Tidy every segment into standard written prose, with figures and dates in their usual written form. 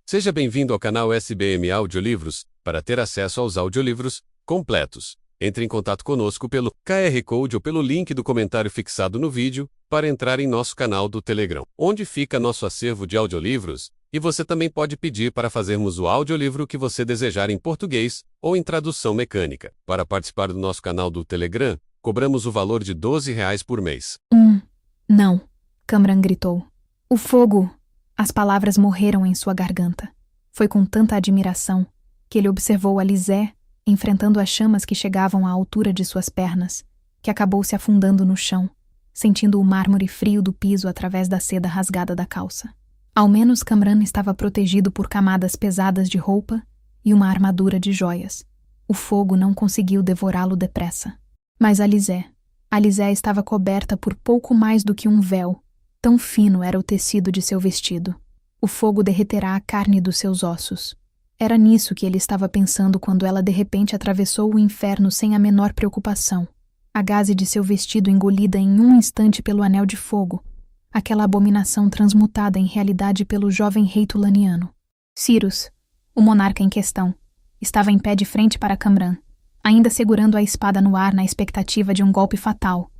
Seja bem-vindo ao canal SBM Audiolivros. Para ter acesso aos audiolivros completos, entre em contato conosco pelo QR Code ou pelo link do comentário fixado no vídeo para entrar em nosso canal do Telegram, onde fica nosso acervo de audiolivros, e você também pode pedir para fazermos o audiolivro que você desejar em português ou em tradução mecânica. Para participar do nosso canal do Telegram, cobramos o valor de R$ 12 por mês. Não, Kamran gritou. O fogo! As palavras morreram em sua garganta. Foi com tanta admiração que ele observou Alizé enfrentando as chamas que chegavam à altura de suas pernas, que acabou se afundando no chão, sentindo o mármore frio do piso através da seda rasgada da calça. Ao menos Kamran estava protegido por camadas pesadas de roupa e uma armadura de joias. O fogo não conseguiu devorá-lo depressa. Mas Alizé estava coberta por pouco mais do que um véu. Tão fino era o tecido de seu vestido. O fogo derreterá a carne dos seus ossos. Era nisso que ele estava pensando quando ela de repente atravessou o inferno sem a menor preocupação. A gaze de seu vestido engolida em um instante pelo anel de fogo. Aquela abominação transmutada em realidade pelo jovem rei tulaniano. Cyrus, o monarca em questão, estava em pé de frente para Kamran, ainda segurando a espada no ar na expectativa de um golpe fatal.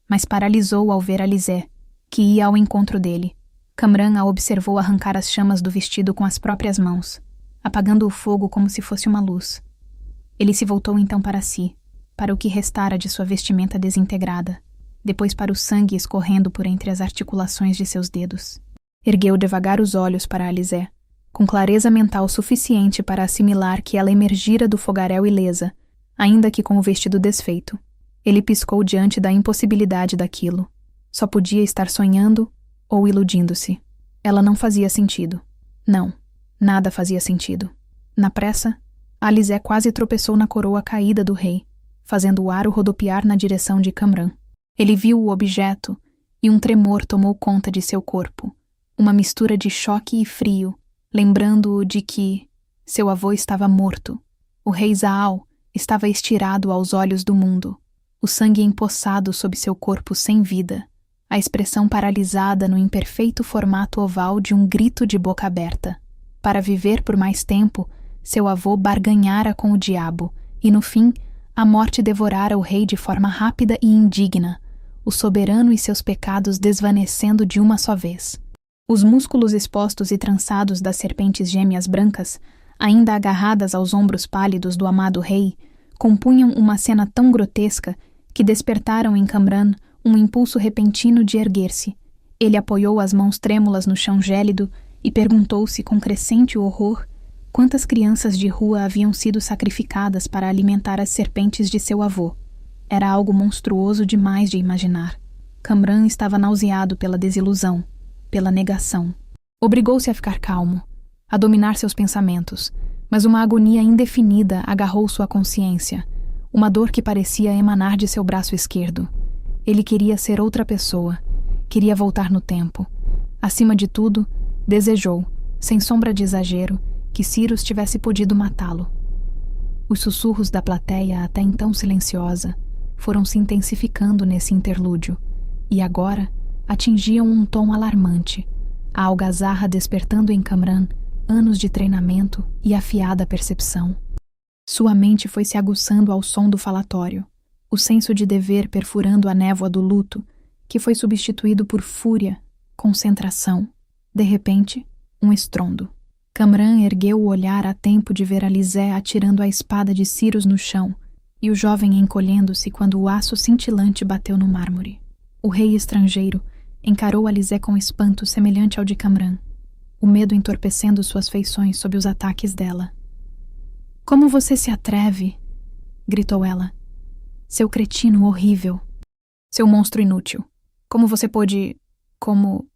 Mas paralisou ao ver Alizé, que ia ao encontro dele. Kamran a observou arrancar as chamas do vestido com as próprias mãos, apagando o fogo como se fosse uma luz. Ele se voltou então para si, para o que restara de sua vestimenta desintegrada, depois para o sangue escorrendo por entre as articulações de seus dedos. Ergueu devagar os olhos para Alizé, com clareza mental suficiente para assimilar que ela emergira do fogaréu ilesa, ainda que com o vestido desfeito. Ele piscou diante da impossibilidade daquilo. Só podia estar sonhando ou iludindo-se. Ela não fazia sentido. Não, nada fazia sentido. Na pressa, Alizé quase tropeçou na coroa caída do rei, fazendo o aro rodopiar na direção de Kamran. Ele viu o objeto e um tremor tomou conta de seu corpo, uma mistura de choque e frio, lembrando-o de que seu avô estava morto. O rei Zaal estava estirado aos olhos do mundo, o sangue empoçado sob seu corpo sem vida, a expressão paralisada no imperfeito formato oval de um grito de boca aberta. Para viver por mais tempo, seu avô barganhara com o diabo, e no fim, a morte devorara o rei de forma rápida e indigna, o soberano e seus pecados desvanecendo de uma só vez. Os músculos expostos e trançados das serpentes gêmeas brancas, ainda agarradas aos ombros pálidos do amado rei, compunham uma cena tão grotesca que despertaram em Kamran um impulso repentino de erguer-se. Ele apoiou as mãos trêmulas no chão gélido e perguntou-se com crescente horror quantas crianças de rua haviam sido sacrificadas para alimentar as serpentes de seu avô. Era algo monstruoso demais de imaginar. Kamran estava nauseado pela desilusão, pela negação. Obrigou-se a ficar calmo, a dominar seus pensamentos, mas uma agonia indefinida agarrou sua consciência, uma dor que parecia emanar de seu braço esquerdo. Ele queria ser outra pessoa, queria voltar no tempo. Acima de tudo, desejou, sem sombra de exagero, que Cyrus tivesse podido matá-lo. Os sussurros da plateia, até então silenciosa, foram se intensificando nesse interlúdio, e agora atingiam um tom alarmante, a algazarra despertando em Kamran anos de treinamento e afiada percepção. Sua mente foi se aguçando ao som do falatório, o senso de dever perfurando a névoa do luto, que foi substituído por fúria, concentração. De repente, um estrondo. Kamran ergueu o olhar a tempo de ver Alizé atirando a espada de Cyrus no chão, e o jovem encolhendo-se quando o aço cintilante bateu no mármore. O rei estrangeiro encarou Alizé com espanto semelhante ao de Kamran, o medo entorpecendo suas feições sob os ataques dela. "Como você se atreve?" gritou ela. "Seu cretino horrível. Seu monstro inútil. Como você pôde... Como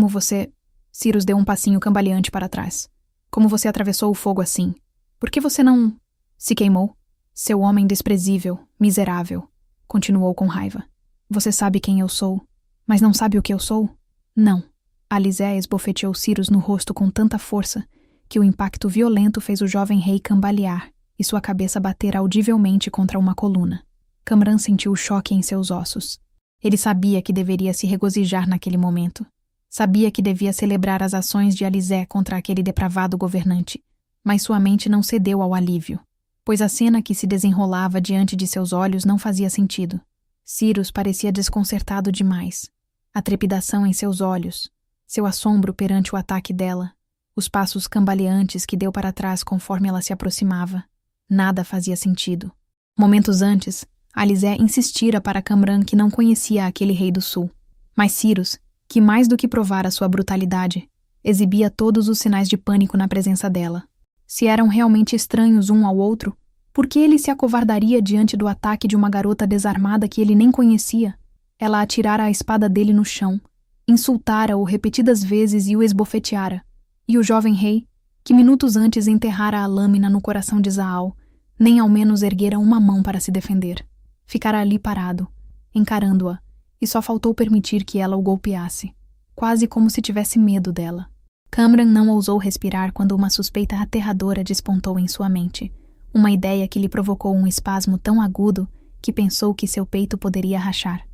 você..." Cyrus deu um passinho cambaleante para trás. "Como você atravessou o fogo assim? Por que você não... se queimou? Seu homem desprezível, miserável." Continuou com raiva. "Você sabe quem eu sou, mas não sabe o que eu sou?" "Não." Alizé esbofeteou Cyrus no rosto com tanta força que o impacto violento fez o jovem rei cambalear e sua cabeça bater audivelmente contra uma coluna. Kamran sentiu o choque em seus ossos. Ele sabia que deveria se regozijar naquele momento. Sabia que devia celebrar as ações de Alizé contra aquele depravado governante, mas sua mente não cedeu ao alívio, pois a cena que se desenrolava diante de seus olhos não fazia sentido. Cyrus parecia desconcertado demais. A trepidação em seus olhos, seu assombro perante o ataque dela, os passos cambaleantes que deu para trás conforme ela se aproximava. Nada fazia sentido. Momentos antes, Alizé insistira para Kamran que não conhecia aquele rei do sul. Mas Cyrus, que mais do que provara sua brutalidade, exibia todos os sinais de pânico na presença dela. Se eram realmente estranhos um ao outro, por que ele se acovardaria diante do ataque de uma garota desarmada que ele nem conhecia? Ela atirara a espada dele no chão, insultara-o repetidas vezes e o esbofeteara. E o jovem rei, que minutos antes enterrara a lâmina no coração de Zaal, nem ao menos erguera uma mão para se defender. Ficara ali parado, encarando-a, e só faltou permitir que ela o golpeasse, quase como se tivesse medo dela. Kamran não ousou respirar quando uma suspeita aterradora despontou em sua mente, uma ideia que lhe provocou um espasmo tão agudo que pensou que seu peito poderia rachar.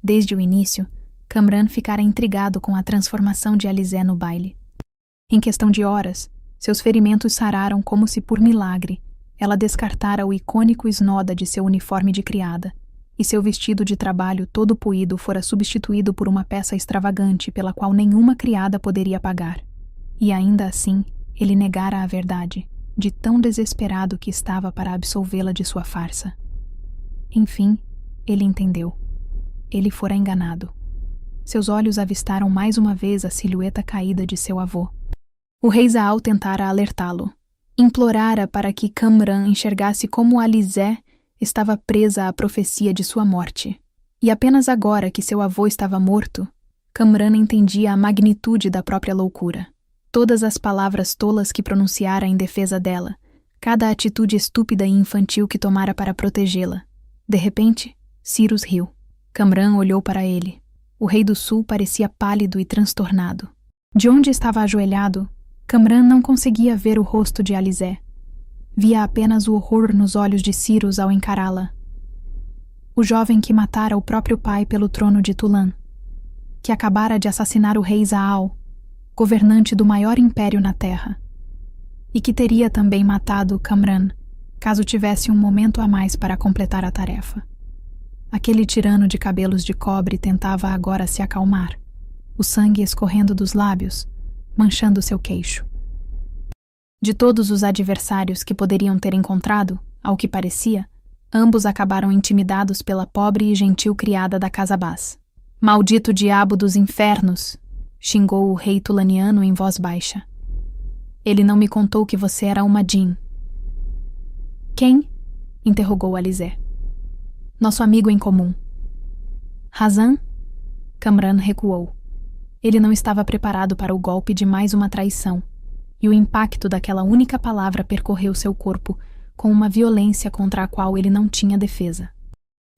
Desde o início, Kamran ficara intrigado com a transformação de Alizé no baile. Em questão de horas, seus ferimentos sararam como se por milagre. Ela descartara o icônico esnoda de seu uniforme de criada, e seu vestido de trabalho todo puído fora substituído por uma peça extravagante pela qual nenhuma criada poderia pagar. E ainda assim, ele negara a verdade, de tão desesperado que estava para absolvê-la de sua farsa. Enfim, ele entendeu. Ele fora enganado. Seus olhos avistaram mais uma vez a silhueta caída de seu avô. O rei Zaal tentara alertá-lo. Implorara para que Kamran enxergasse como Alizé estava presa à profecia de sua morte. E apenas agora que seu avô estava morto, Kamran entendia a magnitude da própria loucura. Todas as palavras tolas que pronunciara em defesa dela, cada atitude estúpida e infantil que tomara para protegê-la. De repente, Cyrus riu. Kamran olhou para ele. O rei do sul parecia pálido e transtornado. De onde estava ajoelhado, Kamran não conseguia ver o rosto de Alizé. Via apenas o horror nos olhos de Cyrus ao encará-la. O jovem que matara o próprio pai pelo trono de Tulan, que acabara de assassinar o rei Zaal, governante do maior império na terra, e que teria também matado Kamran, caso tivesse um momento a mais para completar a tarefa. Aquele tirano de cabelos de cobre tentava agora se acalmar, o sangue escorrendo dos lábios, manchando seu queixo. De todos os adversários que poderiam ter encontrado, ao que parecia, ambos acabaram intimidados pela pobre e gentil criada da Casa Baz. "Maldito diabo dos infernos!" xingou o rei tulaniano em voz baixa. "Ele não me contou que você era uma Jin." "Quem?" interrogou Alizé. "Nosso amigo em comum." "Hazan?" Kamran recuou. Ele não estava preparado para o golpe de mais uma traição, e o impacto daquela única palavra percorreu seu corpo com uma violência contra a qual ele não tinha defesa.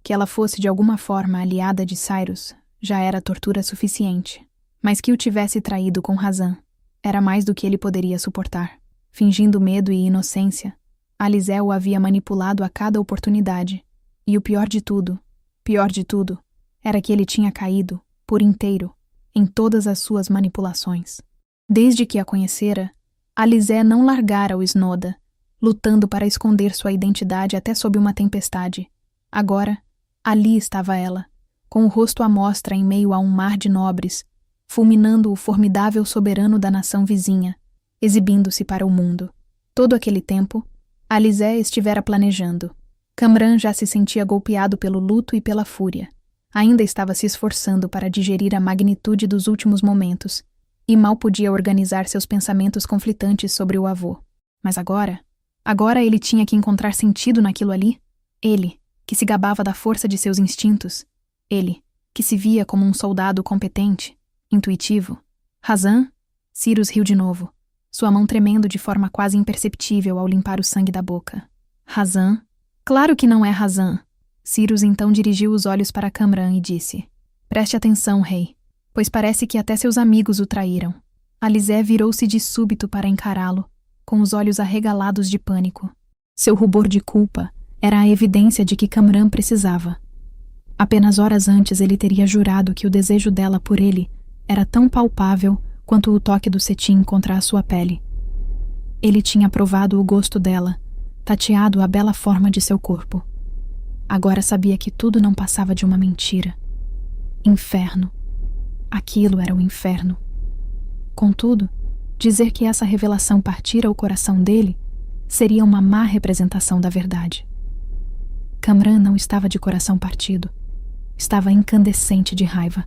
Que ela fosse de alguma forma aliada de Cyrus já era tortura suficiente, mas que o tivesse traído com Hazan era mais do que ele poderia suportar. Fingindo medo e inocência, Alizé o havia manipulado a cada oportunidade, e o pior de tudo, era que ele tinha caído, por inteiro, em todas as suas manipulações. Desde que a conhecera, Alizé não largara o Snoda, lutando para esconder sua identidade até sob uma tempestade. Agora, ali estava ela, com o rosto à mostra em meio a um mar de nobres, fulminando o formidável soberano da nação vizinha, exibindo-se para o mundo. Todo aquele tempo, Alizé estivera planejando. Kamran já se sentia golpeado pelo luto e pela fúria. Ainda estava se esforçando para digerir a magnitude dos últimos momentos, e mal podia organizar seus pensamentos conflitantes sobre o avô. Mas agora ele tinha que encontrar sentido naquilo ali. Ele, que se gabava da força de seus instintos. Ele, que se via como um soldado competente, intuitivo. Hazan? Cyrus riu de novo, sua mão tremendo de forma quase imperceptível ao limpar o sangue da boca. Hazan? Claro que não é Hazan. Cyrus então dirigiu os olhos para Kamran e disse: "Preste atenção, rei, pois parece que até seus amigos o traíram." Alizé virou-se de súbito para encará-lo, com os olhos arregalados de pânico. Seu rubor de culpa era a evidência de que Kamran precisava. Apenas horas antes ele teria jurado que o desejo dela por ele Era tão palpável quanto o toque do cetim contra a sua pele. Ele tinha provado o gosto dela, tateado a bela forma de seu corpo. Agora sabia que tudo não passava de uma mentira. Inferno. Aquilo era o inferno. Contudo, dizer que essa revelação partira o coração dele seria uma má representação da verdade. Kamran não estava de coração partido. Estava incandescente de raiva.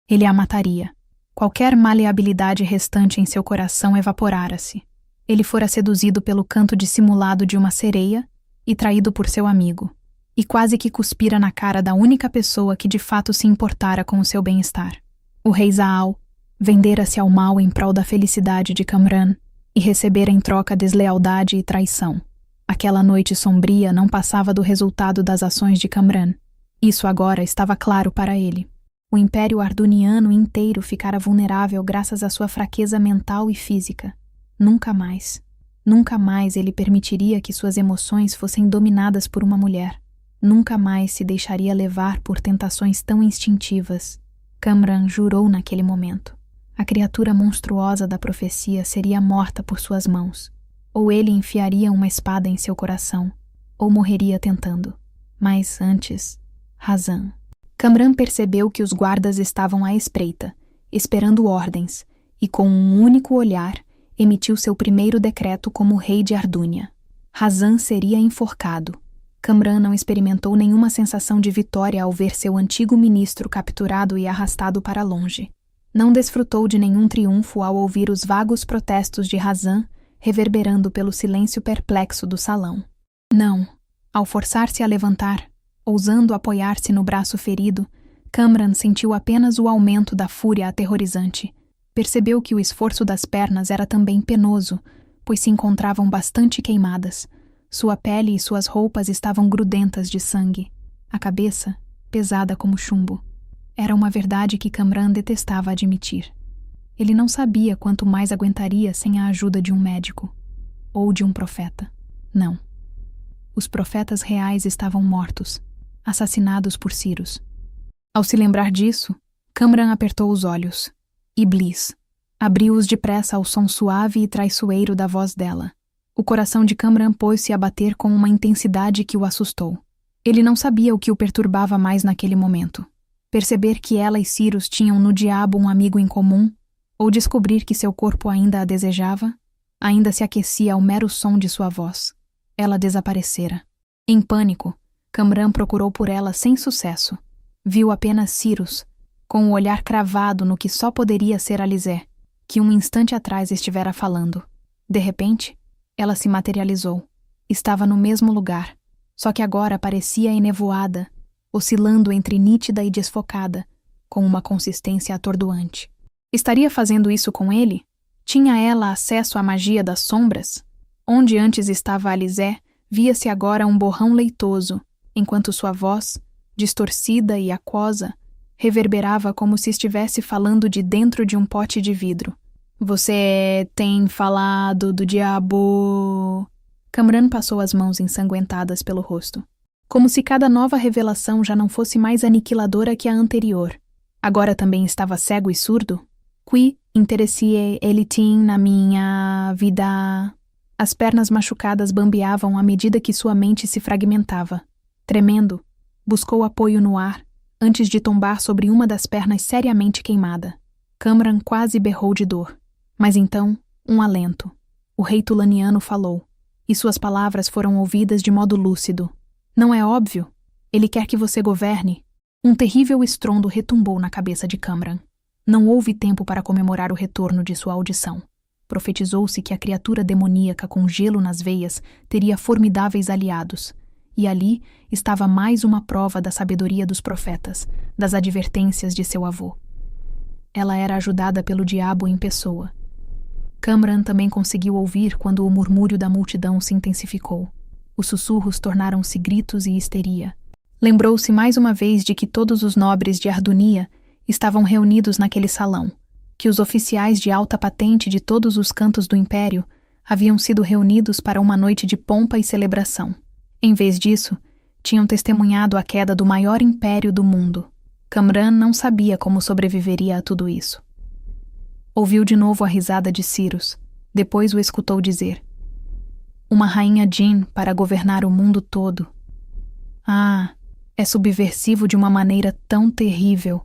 Ele a mataria. Qualquer maleabilidade restante em seu coração evaporara-se. Ele fora seduzido pelo canto dissimulado de uma sereia e traído por seu amigo, e quase que cuspira na cara da única pessoa que de fato se importara com o seu bem-estar. O rei Zaal vendera-se ao mal em prol da felicidade de Kamran e recebera em troca deslealdade e traição. Aquela noite sombria não passava do resultado das ações de Kamran. Isso agora estava claro para ele. O Império Arduniano inteiro ficara vulnerável graças à sua fraqueza mental e física. Nunca mais ele permitiria que suas emoções fossem dominadas por uma mulher. Nunca mais se deixaria levar por tentações tão instintivas. Kamran jurou naquele momento. A criatura monstruosa da profecia seria morta por suas mãos. Ou ele enfiaria uma espada em seu coração, ou morreria tentando. Mas antes, Hazan. Kamran percebeu que os guardas estavam à espreita, esperando ordens, e com um único olhar, emitiu seu primeiro decreto como rei de Ardúnia. Hazan seria enforcado. Kamran não experimentou nenhuma sensação de vitória ao ver seu antigo ministro capturado e arrastado para longe. Não desfrutou de nenhum triunfo ao ouvir os vagos protestos de Hazan reverberando pelo silêncio perplexo do salão. Não. Ao forçar-se a levantar, ousando apoiar-se no braço ferido, Kamran sentiu apenas o aumento da fúria aterrorizante. Percebeu que o esforço das pernas era também penoso, pois se encontravam bastante queimadas. Sua pele e suas roupas estavam grudentas de sangue. A cabeça, pesada como chumbo. Era uma verdade que Kamran detestava admitir. Ele não sabia quanto mais aguentaria sem a ajuda de um médico. Ou de um profeta. Não. Os profetas reais estavam mortos, assassinados por Cyrus. Ao se lembrar disso, Kamran apertou os olhos. Iblis. Abriu-os depressa ao som suave e traiçoeiro da voz dela. O coração de Kamran pôs-se a bater com uma intensidade que o assustou. Ele não sabia o que o perturbava mais naquele momento. Perceber que ela e Cyrus tinham no diabo um amigo em comum, ou descobrir que seu corpo ainda a desejava, ainda se aquecia ao mero som de sua voz. Ela desaparecera. Em pânico, Kamran procurou por ela sem sucesso. Viu apenas Cyrus, com o olhar cravado no que só poderia ser Alizé, que um instante atrás estivera falando. De repente, ela se materializou. Estava no mesmo lugar, só que agora parecia enevoada, oscilando entre nítida e desfocada, com uma consistência atordoante. Estaria fazendo isso com ele? Tinha ela acesso à magia das sombras? Onde antes estava Alizé, via-se agora um borrão leitoso, enquanto sua voz, distorcida e aquosa, reverberava como se estivesse falando de dentro de um pote de vidro. Você tem falado do diabo... Kamran passou as mãos ensanguentadas pelo rosto. Como se cada nova revelação já não fosse mais aniquiladora que a anterior. Agora também estava cego e surdo? Qui interessie elitim na minha vida... As pernas machucadas bambeavam à medida que sua mente se fragmentava. Tremendo, buscou apoio no ar, antes de tombar sobre uma das pernas seriamente queimada. Kamran quase berrou de dor. Mas então, um alento. O rei tulaniano falou, e suas palavras foram ouvidas de modo lúcido. Não é óbvio? Ele quer que você governe. Um terrível estrondo retumbou na cabeça de Kamran. Não houve tempo para comemorar o retorno de sua audição. Profetizou-se que a criatura demoníaca com gelo nas veias teria formidáveis aliados. E ali estava mais uma prova da sabedoria dos profetas, das advertências de seu avô. Ela era ajudada pelo diabo em pessoa. Kamran também conseguiu ouvir quando o murmúrio da multidão se intensificou. Os sussurros tornaram-se gritos e histeria. Lembrou-se mais uma vez de que todos os nobres de Ardunia estavam reunidos naquele salão, que os oficiais de alta patente de todos os cantos do império haviam sido reunidos para uma noite de pompa e celebração. Em vez disso, tinham testemunhado a queda do maior império do mundo. Kamran não sabia como sobreviveria a tudo isso. Ouviu de novo a risada de Cyrus, depois o escutou dizer: "Uma rainha Jinn para governar o mundo todo. Ah, é subversivo de uma maneira tão terrível.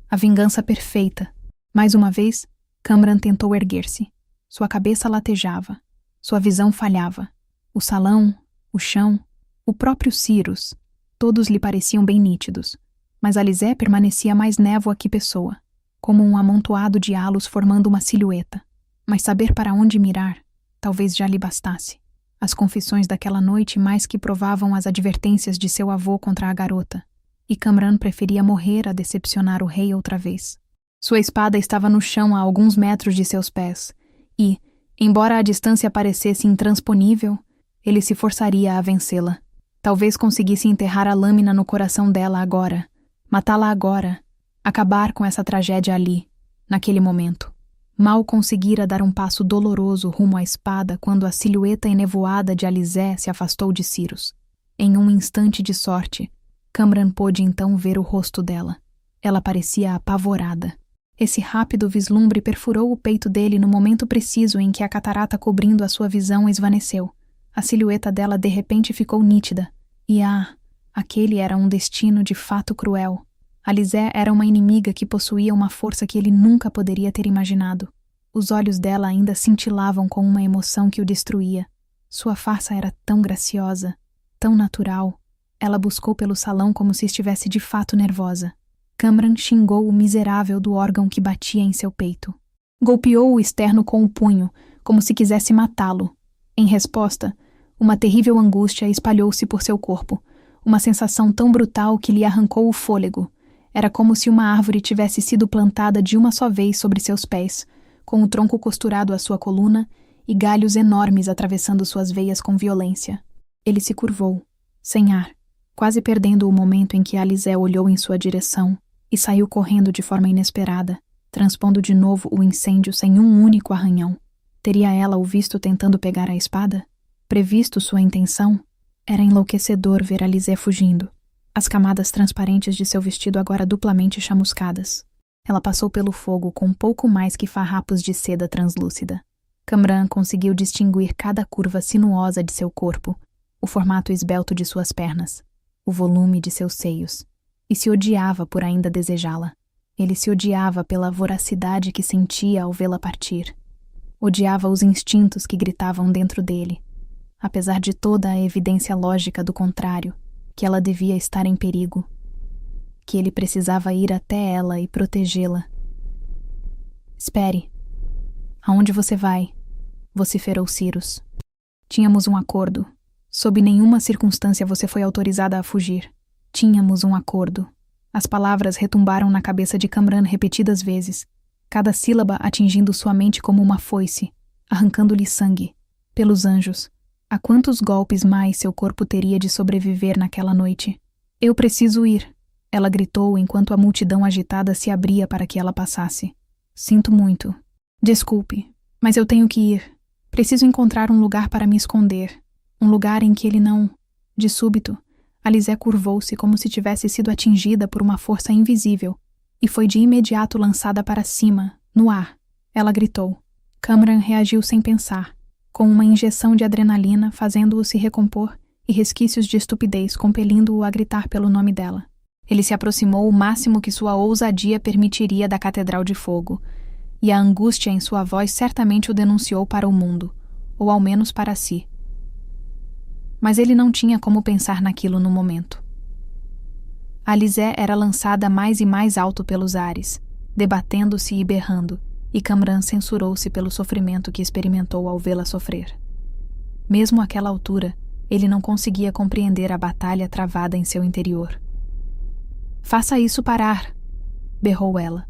A vingança perfeita." Mais uma vez, Kamran tentou erguer-se. Sua cabeça latejava. Sua visão falhava. O salão, o chão, o próprio Cyrus, todos lhe pareciam bem nítidos, mas Alizé permanecia mais névoa que pessoa, como um amontoado de halos formando uma silhueta. Mas saber para onde mirar, talvez já lhe bastasse. As confissões daquela noite mais que provavam as advertências de seu avô contra a garota, e Kamran preferia morrer a decepcionar o rei outra vez. Sua espada estava no chão a alguns metros de seus pés, e, embora a distância parecesse intransponível, ele se forçaria a vencê-la. Talvez conseguisse enterrar a lâmina no coração dela agora, matá-la agora, acabar com essa tragédia ali, naquele momento. Mal conseguira dar um passo doloroso rumo à espada quando a silhueta enevoada de Alizé se afastou de Cyrus. Em um instante de sorte, Kamran pôde então ver o rosto dela. Ela parecia apavorada. Esse rápido vislumbre perfurou o peito dele no momento preciso em que a catarata cobrindo a sua visão esvaneceu. A silhueta dela de repente ficou nítida. E aquele era um destino de fato cruel. Alizé era uma inimiga que possuía uma força que ele nunca poderia ter imaginado. Os olhos dela ainda cintilavam com uma emoção que o destruía. Sua farsa era tão graciosa, tão natural. Ela buscou pelo salão como se estivesse de fato nervosa. Kamran xingou o miserável do órgão que batia em seu peito. Golpeou o externo com o punho, como se quisesse matá-lo. Em resposta, uma terrível angústia espalhou-se por seu corpo, uma sensação tão brutal que lhe arrancou o fôlego. Era como se uma árvore tivesse sido plantada de uma só vez sobre seus pés, com o tronco costurado à sua coluna e galhos enormes atravessando suas veias com violência. Ele se curvou, sem ar, quase perdendo o momento em que Alizé olhou em sua direção e saiu correndo de forma inesperada, transpondo de novo o incêndio sem um único arranhão. Teria ela o visto tentando pegar a espada? Previsto sua intenção? Era enlouquecedor ver Alizé fugindo, as camadas transparentes de seu vestido agora duplamente chamuscadas. Ela passou pelo fogo com pouco mais que farrapos de seda translúcida. Kamran conseguiu distinguir cada curva sinuosa de seu corpo, o formato esbelto de suas pernas, o volume de seus seios, e se odiava por ainda desejá-la. Ele se odiava pela voracidade que sentia ao vê-la partir. Odiava os instintos que gritavam dentro dele, apesar de toda a evidência lógica do contrário, que ela devia estar em perigo, que ele precisava ir até ela e protegê-la. "Espere. Aonde você vai?" vociferou Cyrus. "Tínhamos um acordo. Sob nenhuma circunstância você foi autorizada a fugir. Tínhamos um acordo." As palavras retumbaram na cabeça de Kamran repetidas vezes, cada sílaba atingindo sua mente como uma foice, arrancando-lhe sangue. Pelos anjos, a quantos golpes mais seu corpo teria de sobreviver naquela noite? "Eu preciso ir," ela gritou enquanto a multidão agitada se abria para que ela passasse. "Sinto muito. Desculpe, mas eu tenho que ir. Preciso encontrar um lugar para me esconder. Um lugar em que ele não..." De súbito, Alizé curvou-se como se tivesse sido atingida por uma força invisível e foi de imediato lançada para cima, no ar. Ela gritou. Kamran reagiu sem pensar, com uma injeção de adrenalina fazendo-o se recompor e resquícios de estupidez compelindo-o a gritar pelo nome dela. Ele se aproximou o máximo que sua ousadia permitiria da Catedral de Fogo, e a angústia em sua voz certamente o denunciou para o mundo, ou ao menos para si. Mas ele não tinha como pensar naquilo no momento. Alizé era lançada mais e mais alto pelos ares, debatendo-se e berrando, e Kamran censurou-se pelo sofrimento que experimentou ao vê-la sofrer. Mesmo àquela altura, ele não conseguia compreender a batalha travada em seu interior. "Faça isso parar!" berrou ela.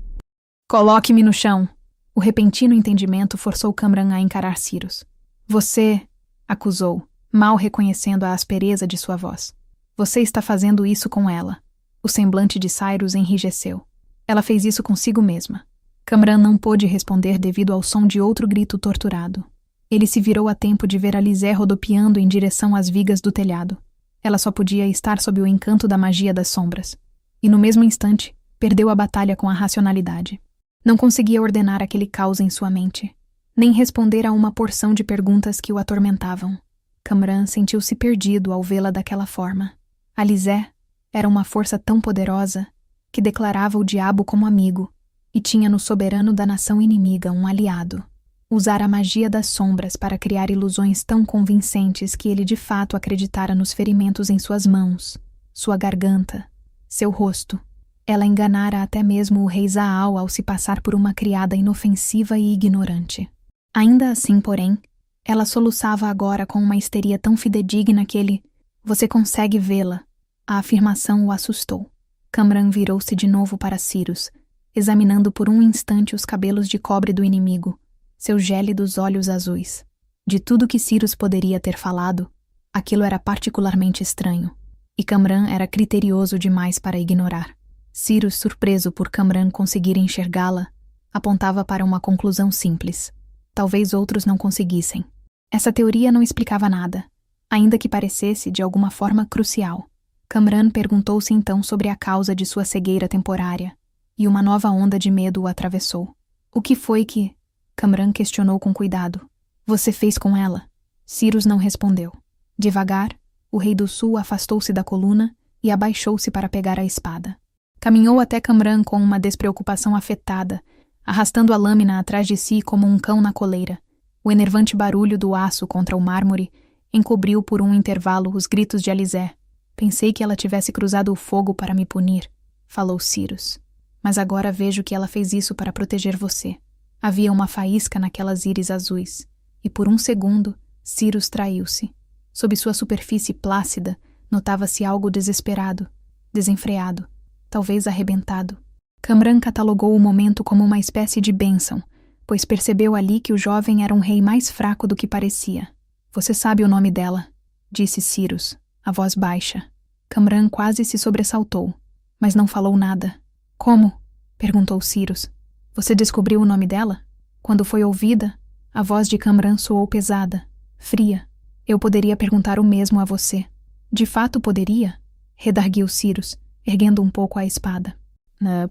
"Coloque-me no chão!" O repentino entendimento forçou Kamran a encarar Cyrus. "Você..." acusou, mal reconhecendo a aspereza de sua voz. "Você está fazendo isso com ela." O semblante de Cyrus enrijeceu. Ela fez isso consigo mesma. Kamran não pôde responder devido ao som de outro grito torturado. Ele se virou a tempo de ver Alizé rodopiando em direção às vigas do telhado. Ela só podia estar sob o encanto da magia das sombras. E no mesmo instante, Perdeu a batalha com a racionalidade. Não conseguia ordenar aquele caos em sua mente, nem responder a uma porção de perguntas que o atormentavam. Kamran sentiu-se perdido ao vê-la daquela forma. Alizé era uma força tão poderosa que declarava o diabo como amigo e tinha no soberano da nação inimiga um aliado. Usara a magia das sombras para criar ilusões tão convincentes que ele de fato acreditara nos ferimentos em suas mãos, sua garganta, seu rosto. Ela enganara até mesmo o rei Zaal ao se passar por uma criada inofensiva e ignorante. Ainda assim, porém, ela soluçava agora com uma histeria tão fidedigna que ele... Você consegue vê-la. A afirmação o assustou. Kamran virou-se de novo para Cyrus, examinando por um instante os cabelos de cobre do inimigo, seus gélidos olhos azuis. De tudo que Cyrus poderia ter falado, aquilo era particularmente estranho, e Kamran era criterioso demais para ignorar. Cyrus, surpreso por Kamran conseguir enxergá-la, apontava para uma conclusão simples. Talvez outros não conseguissem. Essa teoria não explicava nada, ainda que parecesse de alguma forma crucial. Kamran perguntou-se então sobre a causa de sua cegueira temporária, e uma nova onda de medo o atravessou. O que foi que... Kamran questionou com cuidado. Você fez com ela? Cyrus não respondeu. Devagar, o rei do sul afastou-se da coluna e abaixou-se para pegar a espada. Caminhou até Kamran com uma despreocupação afetada, arrastando a lâmina atrás de si como um cão na coleira. O enervante barulho do aço contra o mármore encobriu por um intervalo os gritos de Alizé. Pensei que ela tivesse cruzado o fogo para me punir, falou Cyrus. Mas agora vejo que ela fez isso para proteger você. Havia uma faísca naquelas íris azuis, e por um segundo, Cyrus traiu-se. Sob sua superfície plácida, notava-se algo desesperado, desenfreado, talvez arrebentado. Kamran catalogou o momento como uma espécie de bênção, pois percebeu ali que o jovem era um rei mais fraco do que parecia. Você sabe o nome dela, disse Cyrus, a voz baixa. Kamran quase se sobressaltou, mas não falou nada. Como? Perguntou Cyrus. Você descobriu o nome dela? Quando foi ouvida, a voz de Kamran soou pesada, fria. Eu poderia perguntar o mesmo a você. De fato poderia? Redarguiu Cyrus, erguendo um pouco a espada.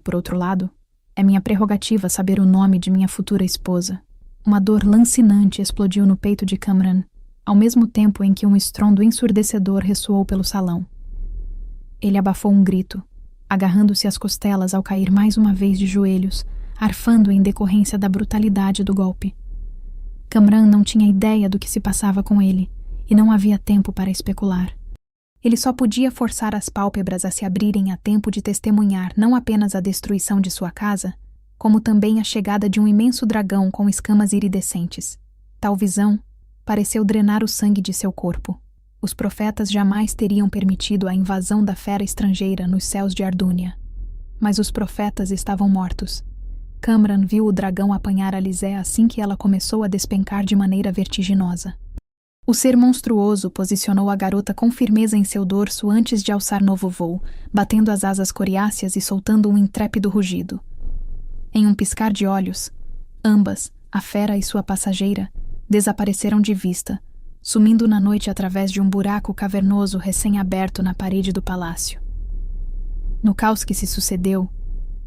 Por outro lado, é minha prerrogativa saber o nome de minha futura esposa. Uma dor lancinante explodiu no peito de Kamran, ao mesmo tempo em que um estrondo ensurdecedor ressoou pelo salão. Ele abafou um grito, agarrando-se às costelas ao cair mais uma vez de joelhos, arfando em decorrência da brutalidade do golpe. Kamran não tinha ideia do que se passava com ele, e não havia tempo para especular. Ele só podia forçar as pálpebras a se abrirem a tempo de testemunhar não apenas a destruição de sua casa, como também a chegada de um imenso dragão com escamas iridescentes. Tal visão pareceu drenar o sangue de seu corpo. Os profetas jamais teriam permitido a invasão da fera estrangeira nos céus de Ardúnia. Mas os profetas estavam mortos. Kamran viu o dragão apanhar Alizé assim que ela começou a despencar de maneira vertiginosa. O ser monstruoso posicionou a garota com firmeza em seu dorso antes de alçar novo voo, batendo as asas coriáceas e soltando um intrépido rugido. Em um piscar de olhos, ambas, a fera e sua passageira, desapareceram de vista, sumindo na noite através de um buraco cavernoso recém-aberto na parede do palácio. No caos que se sucedeu,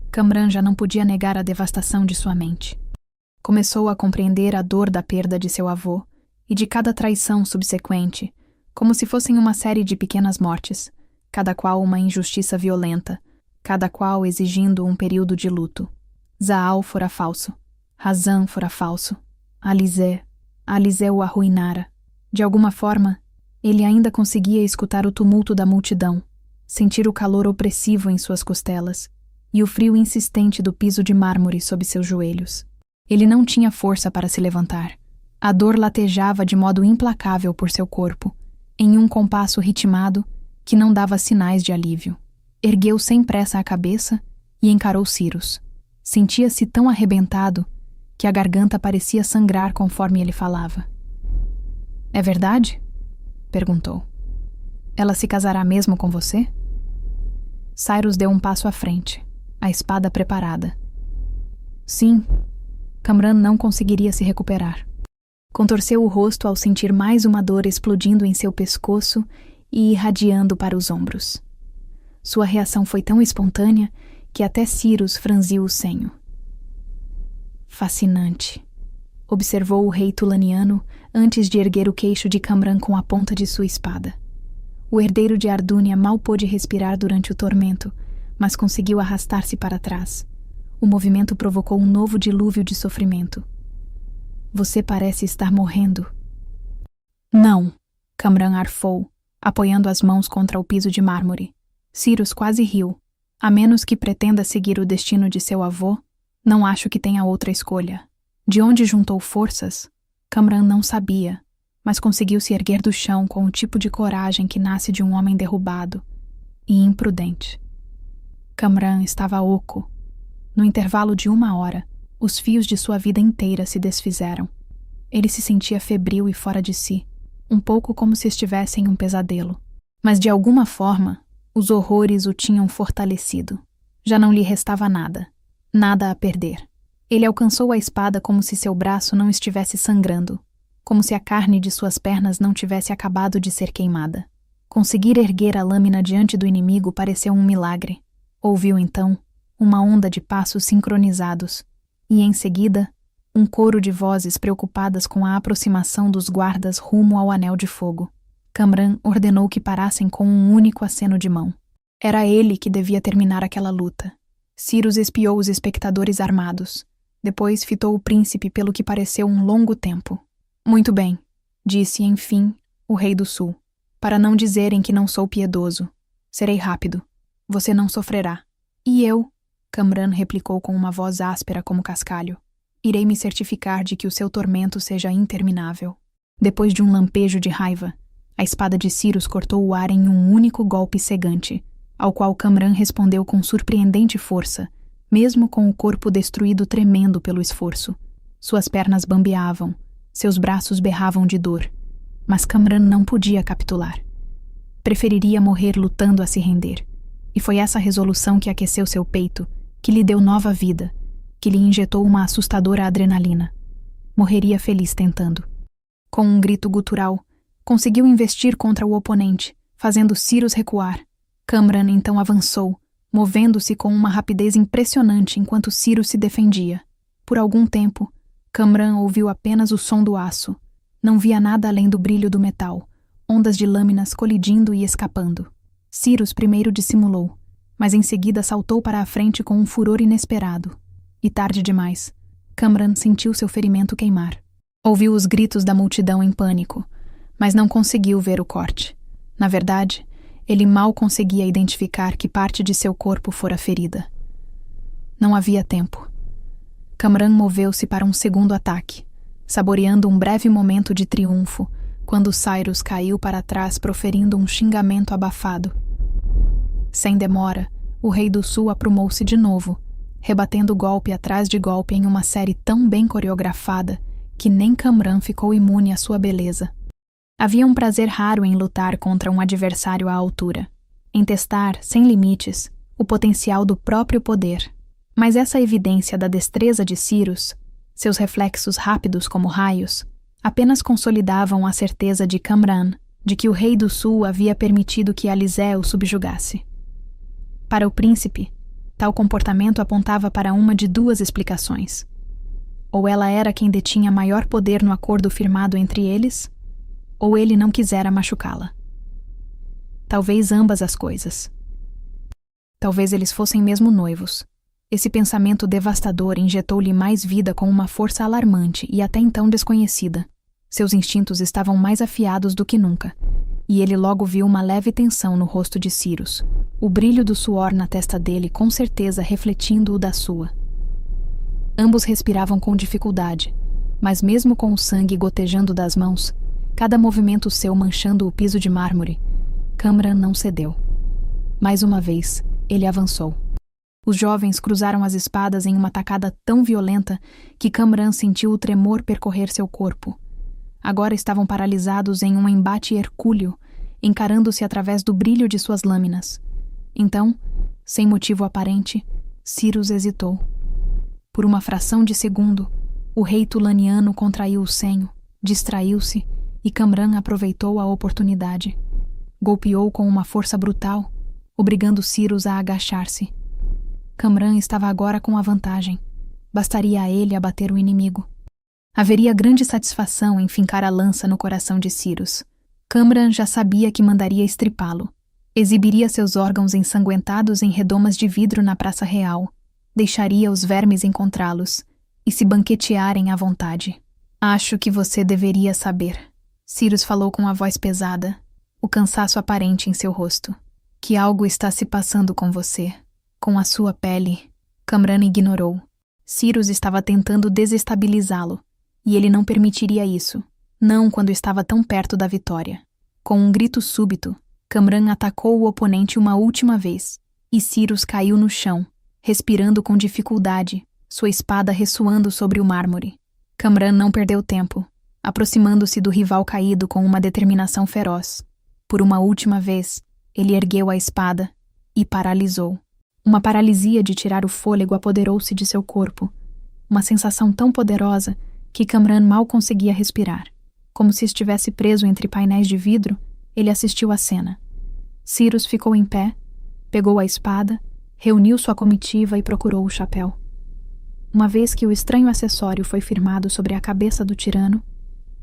Kamran já não podia negar a devastação de sua mente. Começou a compreender a dor da perda de seu avô e de cada traição subsequente, como se fossem uma série de pequenas mortes, cada qual uma injustiça violenta, cada qual exigindo um período de luto. Zaal fora falso, Razan fora falso, Alizé o arruinara. De alguma forma, ele ainda conseguia escutar o tumulto da multidão, sentir o calor opressivo em suas costelas e o frio insistente do piso de mármore sob seus joelhos. Ele não tinha força para se levantar. A dor latejava de modo implacável por seu corpo, em um compasso ritmado que não dava sinais de alívio. Ergueu sem pressa a cabeça e encarou Cyrus. Sentia-se tão arrebentado que a garganta parecia sangrar conforme ele falava. É verdade? Perguntou. Ela se casará mesmo com você? Cyrus deu um passo à frente, a espada preparada. Sim. Kamran não conseguiria se recuperar. Contorceu o rosto ao sentir mais uma dor explodindo em seu pescoço e irradiando para os ombros. Sua reação foi tão espontânea que até Cyrus franziu o senho. Fascinante, observou o rei tulaniano antes de erguer o queixo de Camran com a ponta de sua espada. O herdeiro de Ardúnia mal pôde respirar durante o tormento, mas conseguiu arrastar-se para trás. O movimento provocou um novo dilúvio de sofrimento. Você parece estar morrendo. Não, Camran arfou, apoiando as mãos contra o piso de mármore. Cyrus quase riu. A menos que pretenda seguir o destino de seu avô, não acho que tenha outra escolha. De onde juntou forças? Camran não sabia, mas conseguiu se erguer do chão com o tipo de coragem que nasce de um homem derrubado e imprudente. Camran estava oco. No intervalo de 1 hora, os fios de sua vida inteira se desfizeram. Ele se sentia febril e fora de si, um pouco como se estivesse em um pesadelo. Mas de alguma forma, os horrores o tinham fortalecido. Já não lhe restava nada, nada a perder. Ele alcançou a espada como se seu braço não estivesse sangrando, como se a carne de suas pernas não tivesse acabado de ser queimada. Conseguir erguer a lâmina diante do inimigo pareceu um milagre. Ouviu então uma onda de passos sincronizados e, em seguida, um coro de vozes preocupadas com a aproximação dos guardas rumo ao Anel de Fogo. Camran ordenou que parassem com um único aceno de mão. Era ele que devia terminar aquela luta. Cyrus espiou os espectadores armados. Depois fitou o príncipe pelo que pareceu um longo tempo. Muito bem, disse, enfim, o rei do sul. Para não dizerem que não sou piedoso. Serei rápido. Você não sofrerá. E eu? Camran replicou com uma voz áspera como cascalho. Irei me certificar de que o seu tormento seja interminável. Depois de um lampejo de raiva, a espada de Cyrus cortou o ar em um único golpe cegante, ao qual Camran respondeu com surpreendente força, mesmo com o corpo destruído tremendo pelo esforço. Suas pernas bambeavam, seus braços berravam de dor. Mas Camran não podia capitular. Preferiria morrer lutando a se render. E foi essa resolução que aqueceu seu peito, que lhe deu nova vida, que lhe injetou uma assustadora adrenalina. Morreria feliz tentando. Com um grito gutural, conseguiu investir contra o oponente, fazendo Cyrus recuar. Camran então avançou, movendo-se com uma rapidez impressionante enquanto Cyrus se defendia. Por algum tempo, Camran ouviu apenas o som do aço. Não via nada além do brilho do metal, ondas de lâminas colidindo e escapando. Cyrus primeiro dissimulou, mas em seguida saltou para a frente com um furor inesperado. E tarde demais, Camran sentiu seu ferimento queimar. Ouviu os gritos da multidão em pânico, mas não conseguiu ver o corte. Na verdade, ele mal conseguia identificar que parte de seu corpo fora ferida. Não havia tempo. Camran moveu-se para um segundo ataque, saboreando um breve momento de triunfo, quando Cyrus caiu para trás proferindo um xingamento abafado. Sem demora, o rei do sul aprumou-se de novo, rebatendo golpe atrás de golpe em uma série tão bem coreografada que nem Camran ficou imune à sua beleza. Havia um prazer raro em lutar contra um adversário à altura, em testar, sem limites, o potencial do próprio poder. Mas essa evidência da destreza de Cyrus, seus reflexos rápidos como raios, apenas consolidavam a certeza de Camran de que o rei do sul havia permitido que Alizé o subjugasse. Para o príncipe, tal comportamento apontava para uma de duas explicações. Ou ela era quem detinha maior poder no acordo firmado entre eles, ou ele não quisera machucá-la. Talvez ambas as coisas. Talvez eles fossem mesmo noivos. Esse pensamento devastador injetou-lhe mais vida com uma força alarmante e até então desconhecida. Seus instintos estavam mais afiados do que nunca, e ele logo viu uma leve tensão no rosto de Cyrus, o brilho do suor na testa dele com certeza refletindo o da sua. Ambos respiravam com dificuldade, mas mesmo com o sangue gotejando das mãos, cada movimento seu manchando o piso de mármore, Camran não cedeu. Mais uma vez, ele avançou. Os jovens cruzaram as espadas em uma tacada tão violenta que Camran sentiu o tremor percorrer seu corpo. Agora estavam paralisados em um embate hercúleo, encarando-se através do brilho de suas lâminas. Então, sem motivo aparente, Cyrus hesitou. Por uma fração de segundo, o rei tulaniano contraiu o senho, distraiu-se e Camran aproveitou a oportunidade. Golpeou com uma força brutal, obrigando Cyrus a agachar-se. Kamran estava agora com a vantagem. Bastaria a ele abater o inimigo. Haveria grande satisfação em fincar a lança no coração de Cyrus. Kamran já sabia que mandaria estripá-lo. Exibiria seus órgãos ensanguentados em redomas de vidro na Praça Real. Deixaria os vermes encontrá-los e se banquetearem à vontade. Acho que você deveria saber. Cyrus falou com a voz pesada, o cansaço aparente em seu rosto. Que algo está se passando com você, com a sua pele. Kamran ignorou. Cyrus estava tentando desestabilizá-lo, e ele não permitiria isso, não quando estava tão perto da vitória. Com um grito súbito, Kamran atacou o oponente uma última vez, e Cyrus caiu no chão, respirando com dificuldade, sua espada ressoando sobre o mármore. Kamran não perdeu tempo, aproximando-se do rival caído com uma determinação feroz. Por uma última vez, ele ergueu a espada e paralisou. Uma paralisia de tirar o fôlego apoderou-se de seu corpo. Uma sensação tão poderosa que Kamran mal conseguia respirar. Como se estivesse preso entre painéis de vidro, ele assistiu à cena. Cyrus ficou em pé, pegou a espada, reuniu sua comitiva e procurou o chapéu. Uma vez que o estranho acessório foi firmado sobre a cabeça do tirano,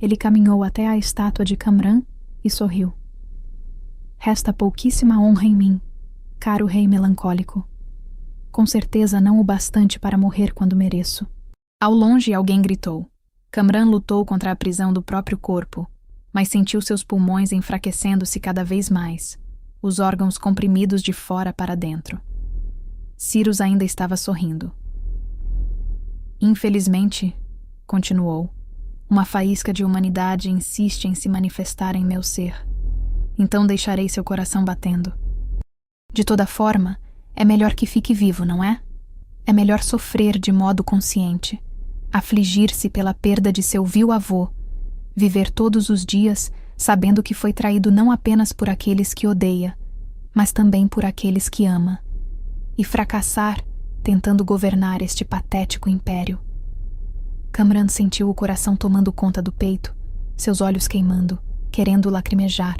ele caminhou até a estátua de Kamran e sorriu. Resta pouquíssima honra em mim, caro rei melancólico. Com certeza não o bastante para morrer quando mereço. Ao longe alguém gritou. Kamran lutou contra a prisão do próprio corpo, mas sentiu seus pulmões enfraquecendo-se cada vez mais, os órgãos comprimidos de fora para dentro. Cyrus ainda estava sorrindo. Infelizmente, continuou, uma faísca de humanidade insiste em se manifestar em meu ser. Então deixarei seu coração batendo. De toda forma, é melhor que fique vivo, não é? É melhor sofrer de modo consciente, afligir-se pela perda de seu vil avô, viver todos os dias sabendo que foi traído não apenas por aqueles que odeia, mas também por aqueles que ama, e fracassar tentando governar este patético império. Kamran sentiu o coração tomando conta do peito, seus olhos queimando, querendo lacrimejar.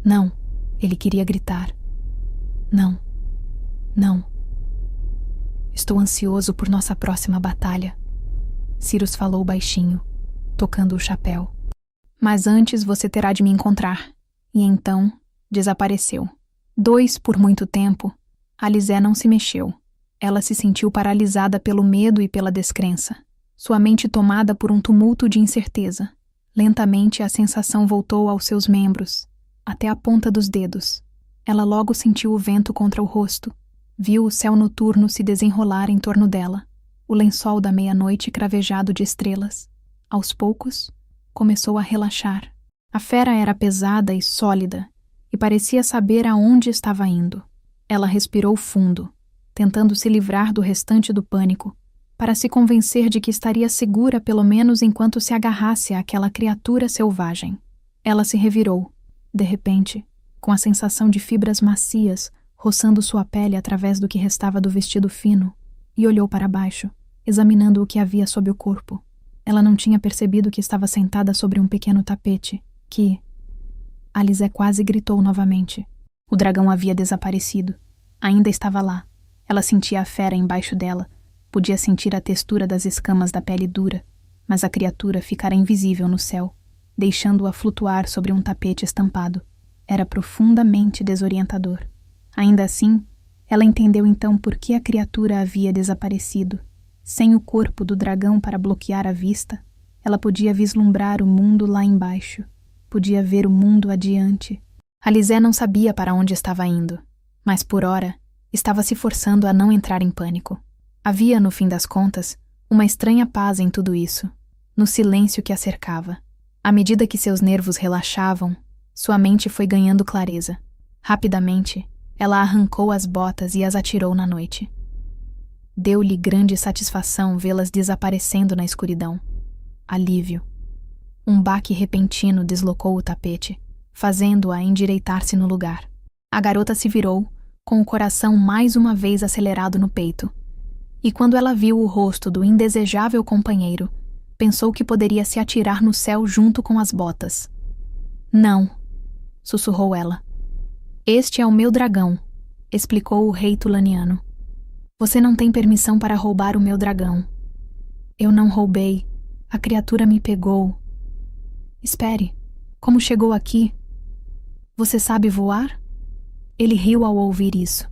Não, ele queria gritar. Não, não. Estou ansioso por nossa próxima batalha. Cyrus falou baixinho, tocando o chapéu. Mas antes você terá de me encontrar. E então, desapareceu. Por muito tempo, Alizé não se mexeu. Ela se sentiu paralisada pelo medo e pela descrença. Sua mente tomada por um tumulto de incerteza. Lentamente a sensação voltou aos seus membros, até a ponta dos dedos. Ela logo sentiu o vento contra o rosto. Viu o céu noturno se desenrolar em torno dela, o lençol da meia-noite cravejado de estrelas. Aos poucos, começou a relaxar. A fera era pesada e sólida, e parecia saber aonde estava indo. Ela respirou fundo, tentando se livrar do restante do pânico, para se convencer de que estaria segura pelo menos enquanto se agarrasse àquela criatura selvagem. Ela se revirou, de repente, com a sensação de fibras macias roçando sua pele através do que restava do vestido fino, e olhou para baixo, examinando o que havia sob o corpo. Ela não tinha percebido que estava sentada sobre um pequeno tapete, que... Alizé quase gritou novamente. O dragão havia desaparecido. Ainda estava lá. Ela sentia a fera embaixo dela, podia sentir a textura das escamas da pele dura, mas a criatura ficara invisível no céu, deixando-a flutuar sobre um tapete estampado. Era profundamente desorientador. Ainda assim, ela entendeu então por que a criatura havia desaparecido. Sem o corpo do dragão para bloquear a vista, ela podia vislumbrar o mundo lá embaixo. Podia ver o mundo adiante. Alizé não sabia para onde estava indo, mas por ora estava se forçando a não entrar em pânico. Havia, no fim das contas, uma estranha paz em tudo isso, no silêncio que a cercava. À medida que seus nervos relaxavam, sua mente foi ganhando clareza. Rapidamente, ela arrancou as botas e as atirou na noite. Deu-lhe grande satisfação vê-las desaparecendo na escuridão. Alívio. Um baque repentino deslocou o tapete, fazendo-a endireitar-se no lugar. A garota se virou, com o coração mais uma vez acelerado no peito. E quando ela viu o rosto do indesejável companheiro, pensou que poderia se atirar no céu junto com as botas. Não, sussurrou ela. Este é o meu dragão, explicou o rei tulaniano. Você não tem permissão para roubar o meu dragão. Eu não roubei. A criatura me pegou. Espere. Como chegou aqui? Você sabe voar? Ele riu ao ouvir isso.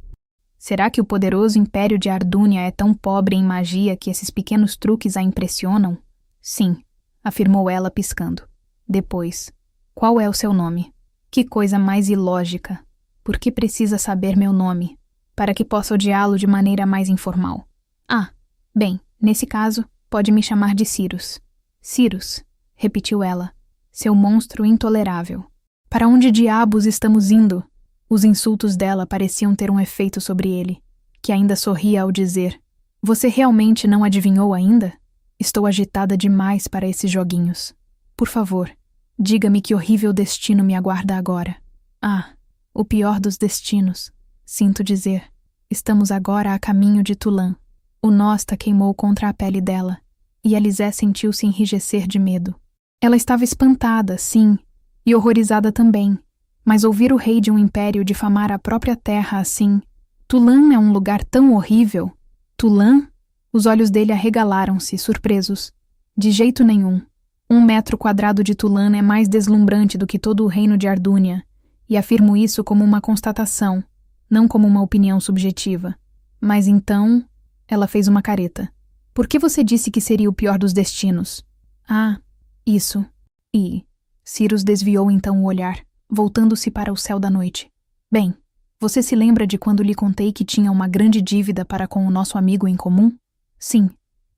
Será que o poderoso Império de Ardúnia é tão pobre em magia que esses pequenos truques a impressionam? Sim, afirmou ela piscando. Depois, qual é o seu nome? Que coisa mais ilógica. Por que precisa saber meu nome? Para que possa odiá-lo de maneira mais informal. Ah, bem, nesse caso, pode me chamar de Cyrus. Cyrus, repetiu ela, seu monstro intolerável. Para onde diabos estamos indo? Os insultos dela pareciam ter um efeito sobre ele, que ainda sorria ao dizer: Você realmente não adivinhou ainda? Estou agitada demais para esses joguinhos. Por favor, diga-me que horrível destino me aguarda agora. Ah, o pior dos destinos. Sinto dizer. Estamos agora a caminho de Tulã. O Nosta queimou contra a pele dela, e Alizé sentiu-se enrijecer de medo. Ela estava espantada, sim, e horrorizada também. Mas ouvir o rei de um império difamar a própria terra assim... Tulã é um lugar tão horrível. Tulã? Os olhos dele arregalaram-se, surpresos. De jeito nenhum. 1 metro quadrado de Tulã é mais deslumbrante do que todo o reino de Ardúnia, e afirmo isso como uma constatação, não como uma opinião subjetiva. Mas então... Ela fez uma careta. Por que você disse que seria o pior dos destinos? Ah, isso. E... Cyrus desviou então o olhar, voltando-se para o céu da noite. Bem, você se lembra de quando lhe contei que tinha uma grande dívida para com o nosso amigo em comum? Sim.